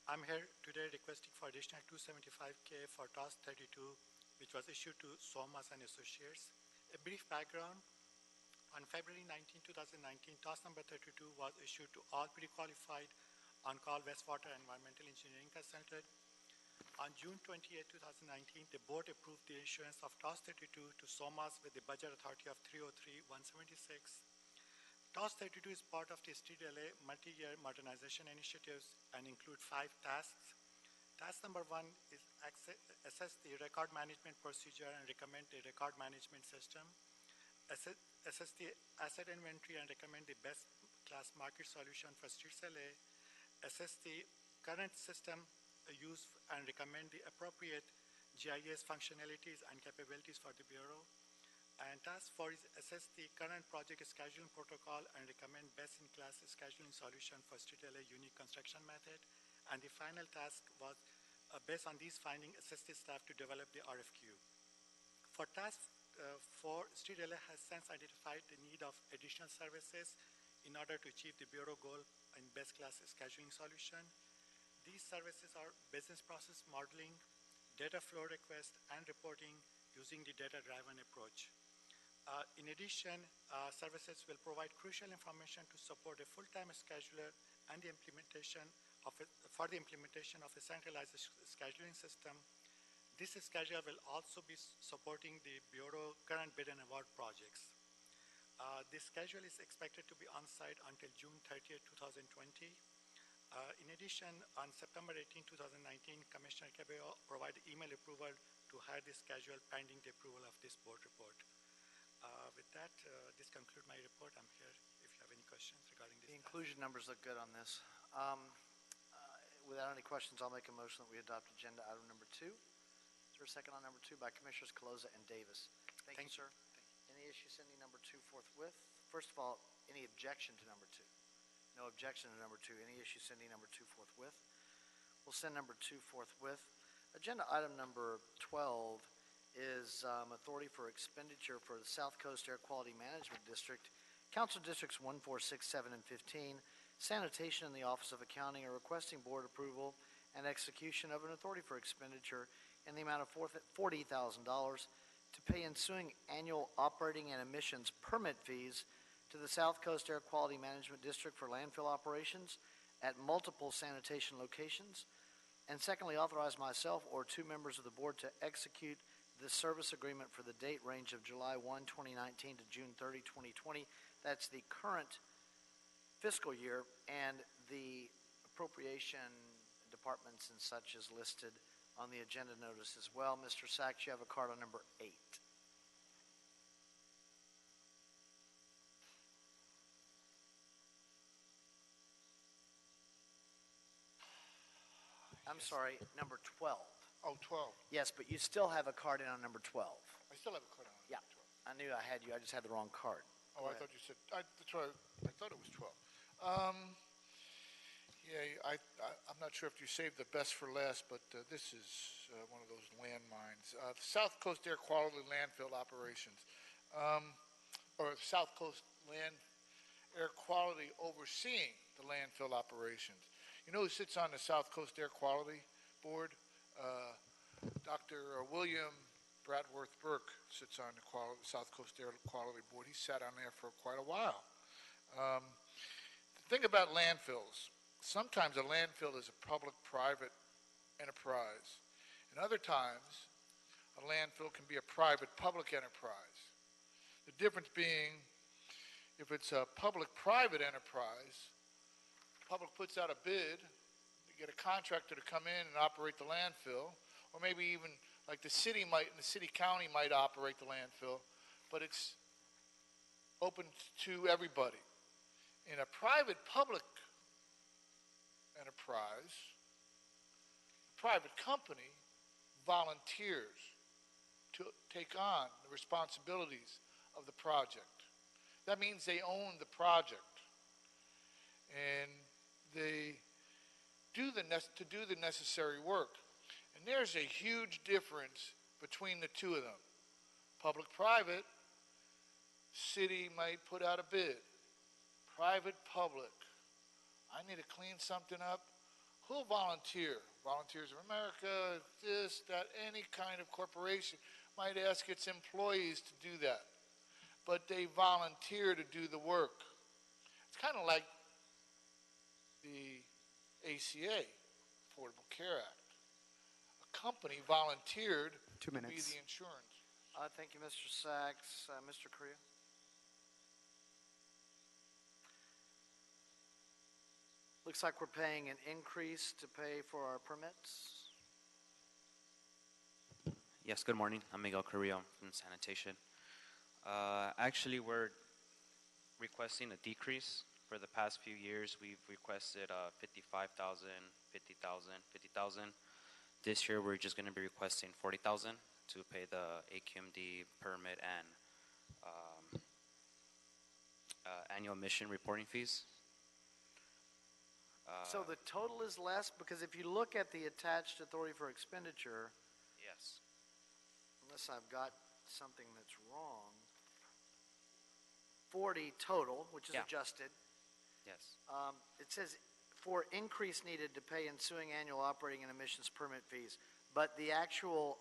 I'm here today requesting for additional $275K for TOS 32, which was issued to Somas and Associates. A brief background. On February 19, 2019, TOS number 32 was issued to all pre-qualified on-call wastewater environmental engineering consultant. On June 28, 2019, the board approved the issuance of TOS 32 to SOMAS with a budget authority of $303,176. TOS 32 is part of the Street LA multi-year modernization initiatives and include 5 tasks. Task number 1 is assess the record management procedure and recommend a record management system. Assess the asset inventory and recommend the best best-in-class market solution for streets LA, assess the current system use and recommend the appropriate GIS functionalities and capabilities for the Bureau. And task 4 is assess the current project scheduling protocol and recommend best-in-class scheduling solution for street LA unique construction method. And the final task was, based on these findings, assist the staff to develop the RFQ. For task 4, Street LA has since identified the need of additional services in order to achieve the Bureau goal in best-class scheduling solution. These services are business process modeling, data flow request, and reporting using the data-driven approach. In addition, services will provide crucial information to support a full-time scheduler and the implementation of for the implementation of a centralized scheduling system. This schedule will also be supporting the Bureau current bid and award projects. This schedule is expected to be on site until June 30th, 2020. In addition, on September 18, 2019, Commissioner Cabello provided email approval to hire this schedule pending the approval of this board report. With that, this concludes my report. I'm here if you have any questions regarding this. The inclusion numbers look good on this. Without any questions, I'll make a motion that we adopt agenda item number 2. Is there a second on number 2 by Commissioners Caloza and Davis? Thank you, sir. Any issue sending number 2 forthwith? First of all, any objection to number 2? No objection to number 2. Any issue sending number 2 forthwith? We'll send number 2 forthwith. Agenda item number 12 is authority for expenditure for the South Coast Air Quality Management District, Council Districts 1, 4, 6, 7, and 15. Sanitation and the Office of Accounting are requesting board approval and execution of an authority for expenditure in the amount of $40,000 to pay ensuing annual operating and emissions permit fees to the South Coast Air Quality Management District for landfill operations at multiple sanitation locations. And secondly, authorize myself or 2 members of the board to execute the service agreement for the date range of July 1, 2019 to June 30, 2020. That's the current fiscal year, and the appropriation departments and such is listed on the agenda notice as well. Mr. Sachs, you have a card on number 8. I'm sorry, number 12. Oh, 12. Yes, but you still have a card in on number 12. I still have a card on it. Yeah, I knew I had you. I just had the wrong card. Oh, I thought you said, that's right. I thought it was 12. Yeah, I'm not sure if you saved the best for last, but this is one of those landmines. South Coast Air Quality Landfill Operations, or South Coast Land Air Quality overseeing the landfill operations. You know who sits on the South Coast Air Quality Board? Dr. William Bradworth Burke sits on the South Coast Air Quality Board. He sat on there for quite a while. The thing about landfills, sometimes a landfill is a public-private enterprise, and other times a landfill can be a private-public enterprise. The difference being, if it's a public-private enterprise, the public puts out a bid to get a contractor to come in and operate the landfill, or maybe even like the city county might operate the landfill, but it's open to everybody. In a private-public enterprise, a private company volunteers to take on the responsibilities of the project. That means they own the project, and they do the necessary work. And there's a huge difference between the two of them. Public-private, city might put out a bid. Private-public, I need to clean something up. Who'll volunteer? Volunteers of America, this, that, any kind of corporation might ask its employees to do that. But they volunteer to do the work. It's kind of like the ACA, Affordable Care Act. A company volunteered 2 to be minutes. the insurance. Thank you, Mr. Sachs. Mr. Correa? Looks like we're paying an increase to pay for our permits. Yes, good morning. I'm Miguel Carrillo from Sanitation. Actually, we're requesting a decrease For the past few years, we've requested 55,000, 50,000, 50,000. This year, we're just going to be requesting 40,000 to pay the AQMD permit and annual emission reporting fees. So the total is less, because if you look at the attached authority for expenditure, Yes. unless I've got something that's wrong, 40 total, which is Yeah. adjusted. Yes. It says for increase needed to pay ensuing annual operating and emissions permit fees, but the actual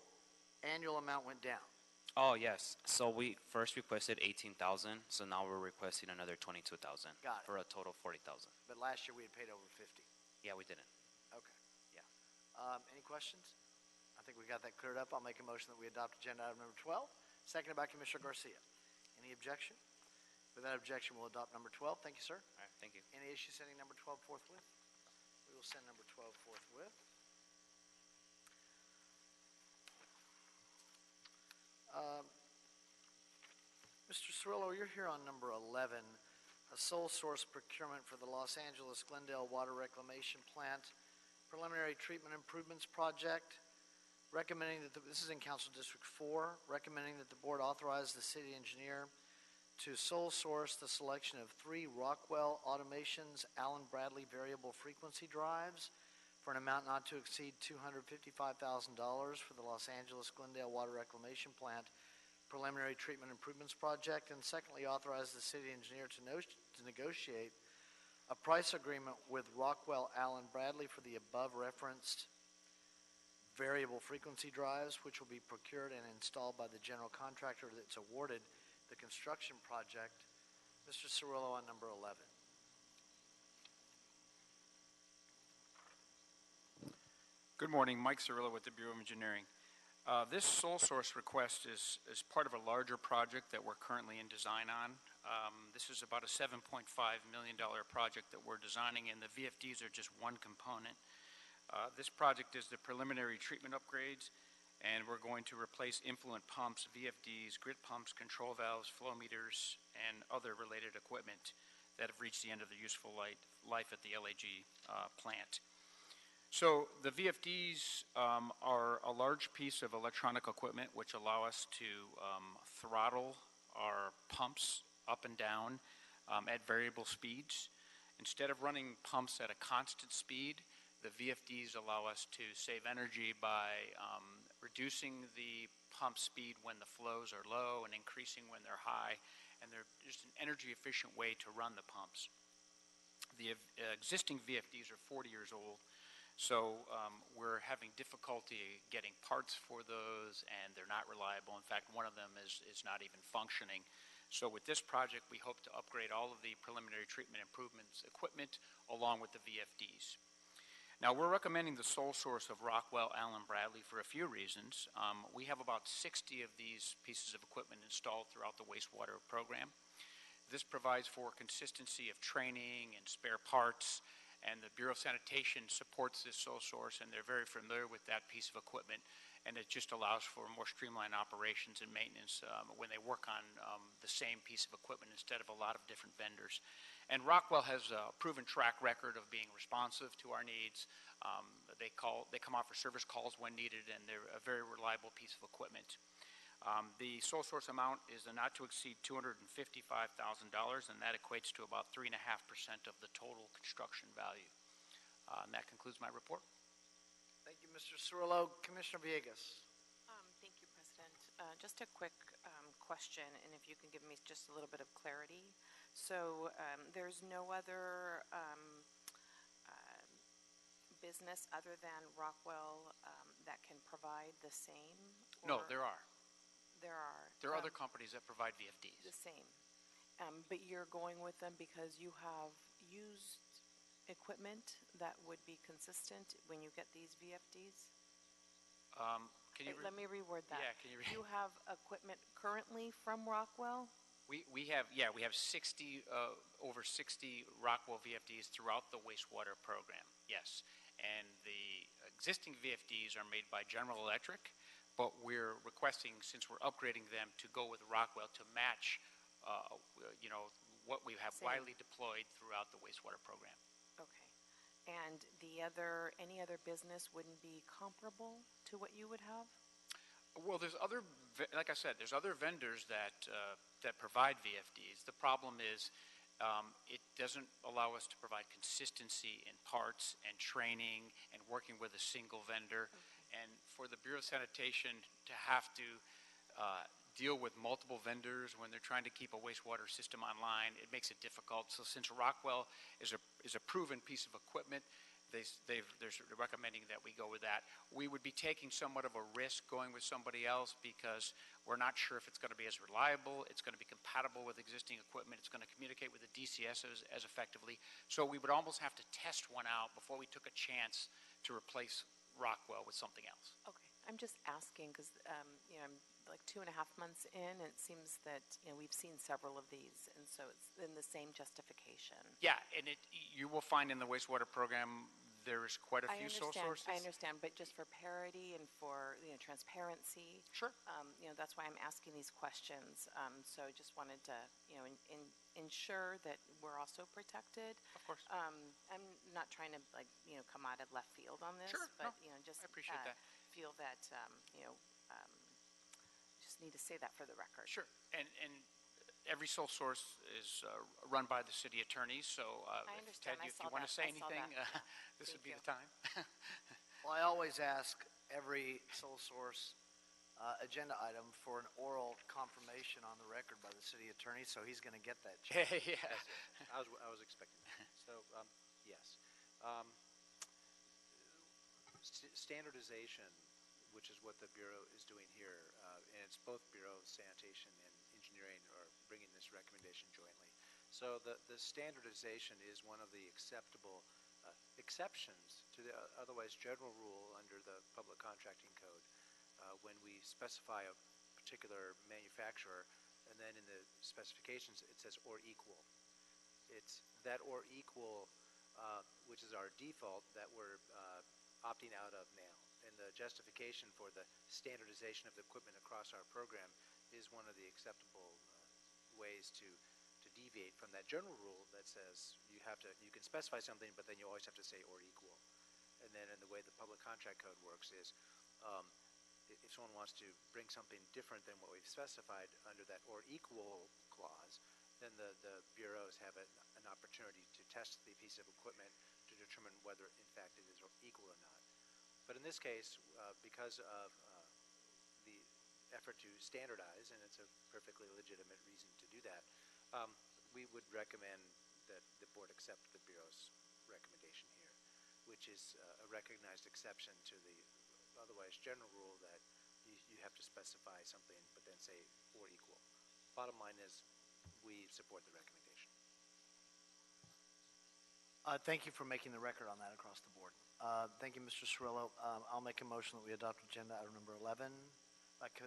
annual amount went down. Oh, yes. So we first requested 18,000, so now we're requesting another 22,000. Got it. For a total of 40,000. But last year we had paid over 50. Yeah, we didn't. Okay. Yeah. Any questions? I think we got that cleared up. I'll make a motion that we adopt agenda item number 12, seconded by Commissioner Garcia. Any objection? Without objection, we'll adopt number 12. Thank you, sir. All right, thank you. Any issue sending number 12 forthwith? We will send number 12 forthwith. Mr. Cirillo, you're here on number 11, a sole source procurement for the Los Angeles Glendale Water Reclamation Plant Preliminary Treatment Improvements Project, recommending that, this is in Council District 4, recommending that the board authorize the city engineer to sole source the selection of 3 Rockwell Automations Allen Bradley variable frequency drives for an amount not to exceed $255,000 for the Los Angeles Glendale Water Reclamation Plant Preliminary Treatment Improvements Project, and secondly, authorize the city engineer to negotiate a price agreement with Rockwell Allen Bradley for the above referenced variable frequency drives, which will be procured and installed by the general contractor that's awarded the construction project. Mr. Cirillo on number 11. Good morning, Mike Cirillo with the Bureau of Engineering. This sole source request is part of a larger project that we're currently in design on. This is about a $7.5 million project that we're designing, and the VFDs are just one component. This project is the preliminary treatment upgrades, and we're going to replace influent pumps, VFDs, grid pumps, control valves, flow meters, and other related equipment that have reached the end of their useful life at the LAG plant. So the VFDs are a large piece of electronic equipment which allow us to throttle our pumps up and down at variable speeds. Instead of running pumps at a constant speed, the VFDs allow us to save energy by reducing the pump speed when the flows are low and increasing when they're high, and they're just an energy efficient way to run the pumps. The existing VFDs are 40 years old, so we're having difficulty getting parts for those, and they're not reliable. In fact, one of them is not even functioning. So with this project, we hope to upgrade all of the preliminary treatment improvements equipment along with the VFDs. Now, we're recommending the sole source of Rockwell Allen Bradley for a few reasons. We have about 60 of these pieces of equipment installed throughout the wastewater program. This provides for consistency of training and spare parts, and the Bureau of Sanitation supports this sole source, and they're very familiar with that piece of equipment, and it just allows for more streamlined operations and maintenance when they work on the same piece of equipment instead of a lot of different vendors. And Rockwell has a proven track record of being responsive to our needs. They come out for service calls when needed, and they're a very reliable piece of equipment. The sole source amount is not to exceed $255,000, and that equates to about 3.5% of the total construction value. And that concludes my report. Thank you, Mr. Cirillo. Commissioner Villegas. Thank you, President. Just a quick question, and if you can give me just a little bit of clarity. So there's no other business other than Rockwell that can provide the same? No, there are. There are. There are other companies that provide VFDs. The same. But you're going with them because you have used equipment that would be consistent when you get these VFDs? Let me reword that. Yeah, can you You have equipment currently from Rockwell? We have 60 over 60 Rockwell VFDs throughout the wastewater program. Yes, and the existing VFDs are made by General Electric, but we're requesting, since we're upgrading them, to go with Rockwell to match, what we have Same. widely deployed throughout the wastewater program. Okay. And any other business wouldn't be comparable to what you would have? Well, like I said, there's other vendors that provide VFDs. The problem is it doesn't allow us to provide consistency in parts and training and working with a single vendor. And for the Bureau of Sanitation to have to deal with multiple vendors when they're trying to keep a wastewater system online, it makes it difficult. So since Rockwell is a proven piece of equipment, they're recommending that we go with that. We would be taking somewhat of a risk going with somebody else because we're not sure if it's going to be as reliable, it's going to be compatible with existing equipment, it's going to communicate with the DCS as effectively. So we would almost have to test one out before we took a chance to replace Rockwell with something else. Okay. I'm just asking because, I'm like 2.5 months in, and it seems that, we've seen several of these, and so it's in the same justification. Yeah, and you will find in the wastewater program there is quite a few sole sources. I understand, but just for parity and for transparency. Sure. That's why I'm asking these questions. So I just wanted to ensure that we're also protected. Of course. I'm not trying to come out of left field on this. Sure. But No, just I appreciate that. feel that just need to say that for the record. Sure. And every sole source is run by the city attorney, so I understand. Ted, if you want to say anything, this would be the time. Well, I always ask every sole source agenda item for an oral confirmation on the record by the city attorney, so he's going to get that chance. Yeah. I was expecting that. So, yes. Standardization, which is what the Bureau is doing here, and it's both Bureau of Sanitation and Engineering are bringing this recommendation jointly. So the standardization is one of the acceptable exceptions to the otherwise general rule under the Public Contracting Code when we specify a particular manufacturer, and then in the specifications it says or equal. It's that or equal, which is our default, that we're opting out of now. And the justification for the standardization of the equipment across our program is one of the acceptable ways to deviate from that general rule that says you can specify something, but then you always have to say or equal. And then in the way the public contract code works is if someone wants to bring something different than what we've specified under that or equal clause, then the bureaus have an opportunity to test the piece of equipment to determine whether in fact it is equal or not. But in this case, because of the effort to standardize, and it's a perfectly legitimate reason to do that, we would recommend that the board accept the Bureau's recommendation here, which is a recognized exception to the otherwise general rule that you have to specify something but then say or equal. Bottom line is we support the recommendation. Thank you for making the record on that across the board. Thank you, Mr. Cirillo. I'll make a motion that we adopt agenda item number 11,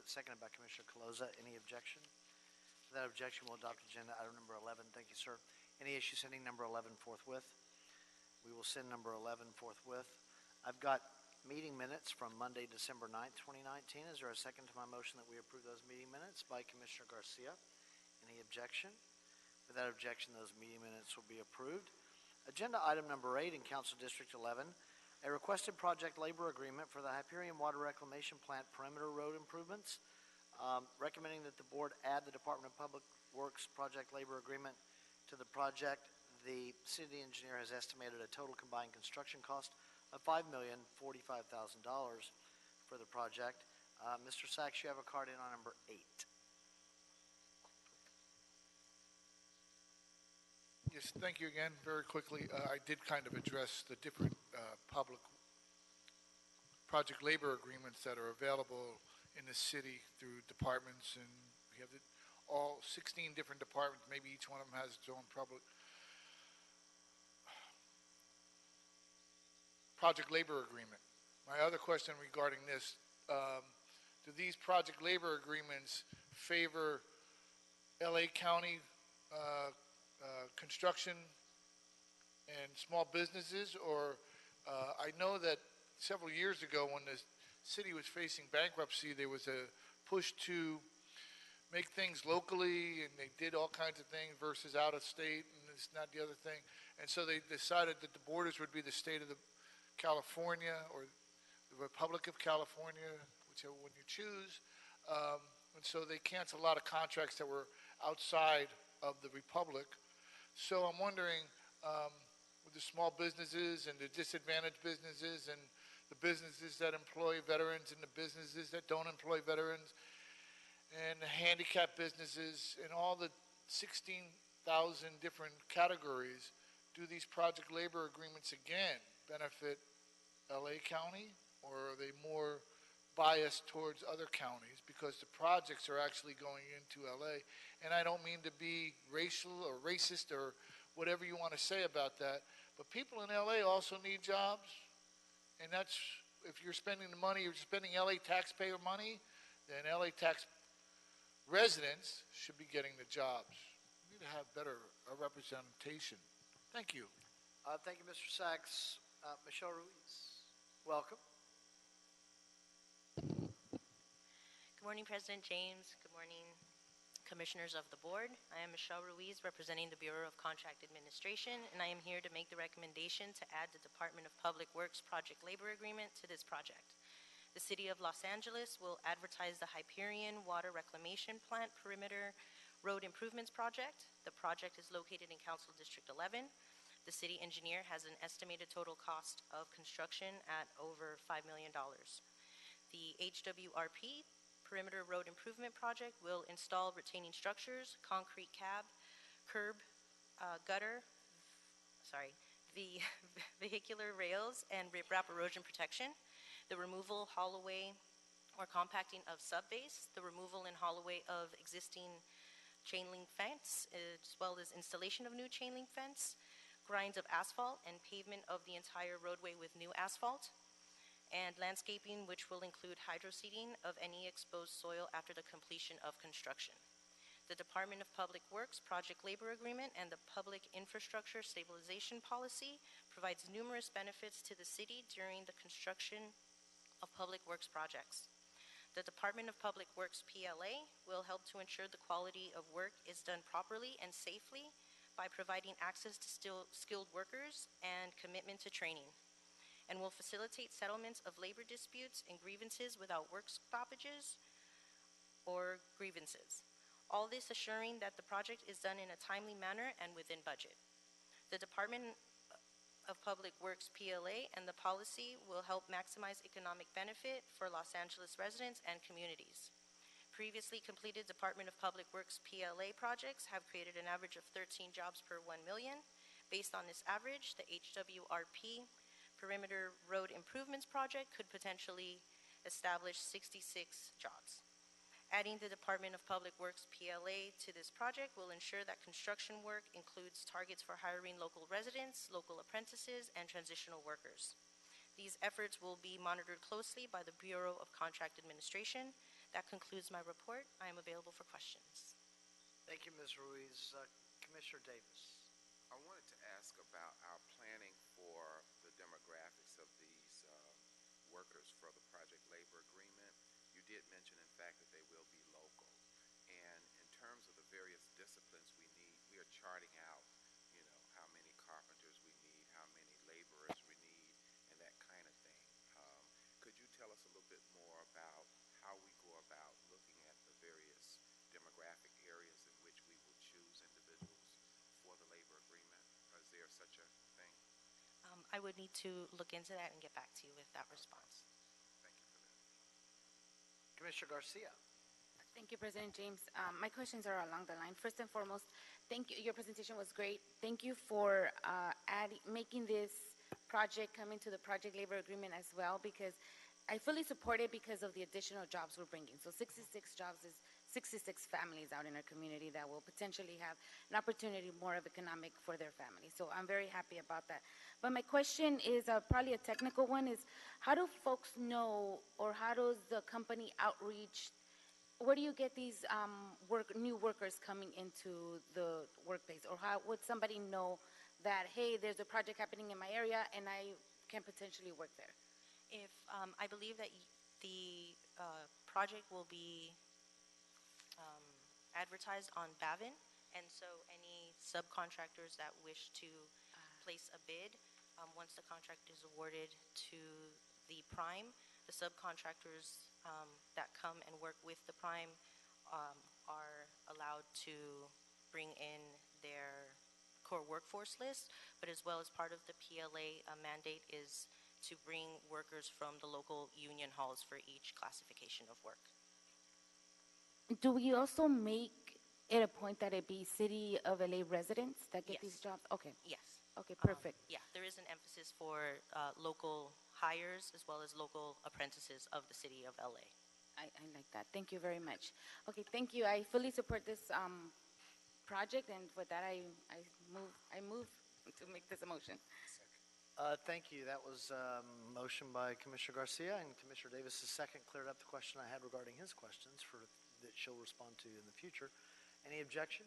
seconded by Commissioner Caloza. Any objection? Without objection, we'll adopt agenda item number 11. Thank you, sir. Any issue sending number 11 forthwith? We will send number 11 forthwith. I've got meeting minutes from Monday, December 9th, 2019. Is there a second to my motion that we approve those meeting minutes by Commissioner Garcia? Any objection? Without objection, those meeting minutes will be approved. Agenda item number 8 in Council District 11, a requested project labor agreement for the Hyperion Water Reclamation Plant perimeter road improvements. Recommending that the board add the Department of Public Works project labor agreement to the project. The city engineer has estimated a total combined construction cost of $5,045,000 for the project. Mr. Sachs, you have a card in on number 8. Yes, thank you again. Very quickly, I did kind of address the different public project labor agreements that are available in the city through departments, and we have all 16 different departments. Maybe each one of them has its own project labor agreement. My other question regarding this, do these project labor agreements favor LA County construction and small businesses, or I know that several years ago when the city was facing bankruptcy, there was a push to make things locally, and they did all kinds of things versus out of state, and it's not the other thing. And so they decided that the borders would be the state of the California or the Republic of California, whichever one you choose. And so they canceled a lot of contracts that were outside of the Republic. So I'm wondering, with the small businesses and the disadvantaged businesses and the businesses that employ veterans and the businesses that don't employ veterans and the handicapped businesses and all the 16,000 different categories, do these project labor agreements again benefit LA County, or are they more biased towards other counties because the projects are actually going into LA? And I don't mean to be racial or racist or whatever you want to say about that, but people in LA also need jobs, and that's, if you're spending the money, you're spending LA taxpayer money, then LA tax residents should be getting the jobs. We need to have better representation. Thank you. Thank you, Mr. Sachs. Michelle Ruiz, welcome. Good morning, President James. Good morning, Commissioners of the Board. I am Michelle Ruiz, representing the Bureau of Contract Administration, and I am here to make the recommendation to add the Department of Public Works Project Labor Agreement to this project. The City of Los Angeles will advertise the Hyperion Water Reclamation Plant Perimeter Road Improvements Project. The project is located in Council District 11. The city engineer has an estimated total cost of construction at over $5 million. The HWRP Perimeter Road Improvement Project will install retaining structures, concrete curb, gutter, vehicular rails, and riprap erosion protection, the removal, haul away, or compacting of subbase, the removal and haul away of existing chain link fence, as well as installation of new chain link fence, grinds of asphalt, and pavement of the entire roadway with new asphalt, and landscaping, which will include hydroseeding of any exposed soil after the completion of construction. The Department of Public Works Project Labor Agreement and the Public Infrastructure Stabilization Policy provides numerous benefits to the city during the construction of public works projects. The Department of Public Works PLA will help to ensure the quality of work is done properly and safely by providing access to skilled workers and commitment to training, and will facilitate settlements of labor disputes and grievances without work stoppages or grievances. All this assuring that the project is done in a timely manner and within budget. The Department of Public Works PLA and the policy will help maximize economic benefit for Los Angeles residents and communities. Previously completed Department of Public Works PLA projects have created an average of 13 jobs per 1 million. Based on this average, the HWRP Perimeter Road Improvements Project could potentially establish 66 jobs. Adding the Department of Public Works PLA to this project will ensure that construction work includes targets for hiring local residents, local apprentices, and transitional workers. These efforts will be monitored closely by the Bureau of Contract Administration. That concludes my report. I am available for questions. Thank you, Ms. Ruiz. Commissioner Davis. I wanted to ask about our planning for the demographics of these workers for the project labor agreement. You did mention, in fact, that they will be local. And in terms of the various disciplines we need, we are charting out, how many carpenters we need, how many laborers we need, and that kind of thing. Could you tell us a little bit more about how we go about looking at the various demographic areas in which we will choose individuals for the labor agreement? Is there such a thing? I would need to look into that and get back to you with that response. Thank you for that. Commissioner Garcia. Thank you, President James. My questions are along the line. First and foremost, thank you. Your presentation was great. Thank you for making this project come into the project labor agreement as well, because I fully support it because of the additional jobs we're bringing. So 66 jobs is 66 families out in our community that will potentially have an opportunity more of economic for their family. So I'm very happy about that. But my question is probably a technical one, is how do folks know, or how does the company outreach, where do you get these new workers coming into the workplace? Or how would somebody know that, hey, there's a project happening in my area and I can potentially work there? If I believe that the project will be advertised on Bavin, and so any subcontractors that wish to place a bid, once the contract is awarded to the prime, the subcontractors that come and work with the prime are allowed to bring in their core workforce list, but as well as part of the PLA mandate is to bring workers from the local union halls for each classification of work. Do we also make it a point that it be City of LA residents that get these Yes. jobs? Okay. Yes. Okay, perfect. Yeah, there is an emphasis for local hires as well as local apprentices of the city of LA. I like that. Thank you very much. Okay, thank you. I fully support this project, and with that, I move to make this a motion. Thank you. That was a motion by Commissioner Garcia, and Commissioner Davis's second cleared up the question I had regarding his questions that she'll respond to in the future. Any objection?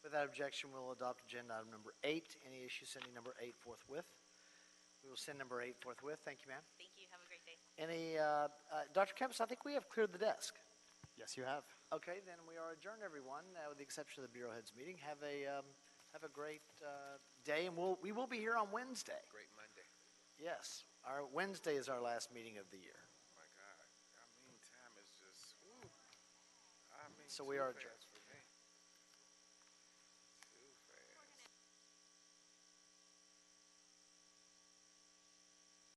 Without objection, we'll adopt agenda item number 8. Any issue sending number 8 forthwith? We will send number 8 forthwith. Thank you, ma'am. Thank you. Have a great day. Any, Dr. Kempis, I think we have cleared the desk. Yes, you have. Okay, then we are adjourned, everyone, with the exception of the Bureau Heads meeting. Have a great day, and we will be here on Wednesday. Great Monday. Yes, our Wednesday is our last meeting of the year. My God. I mean, time is just, woo. I mean, So we too are fast adjourned.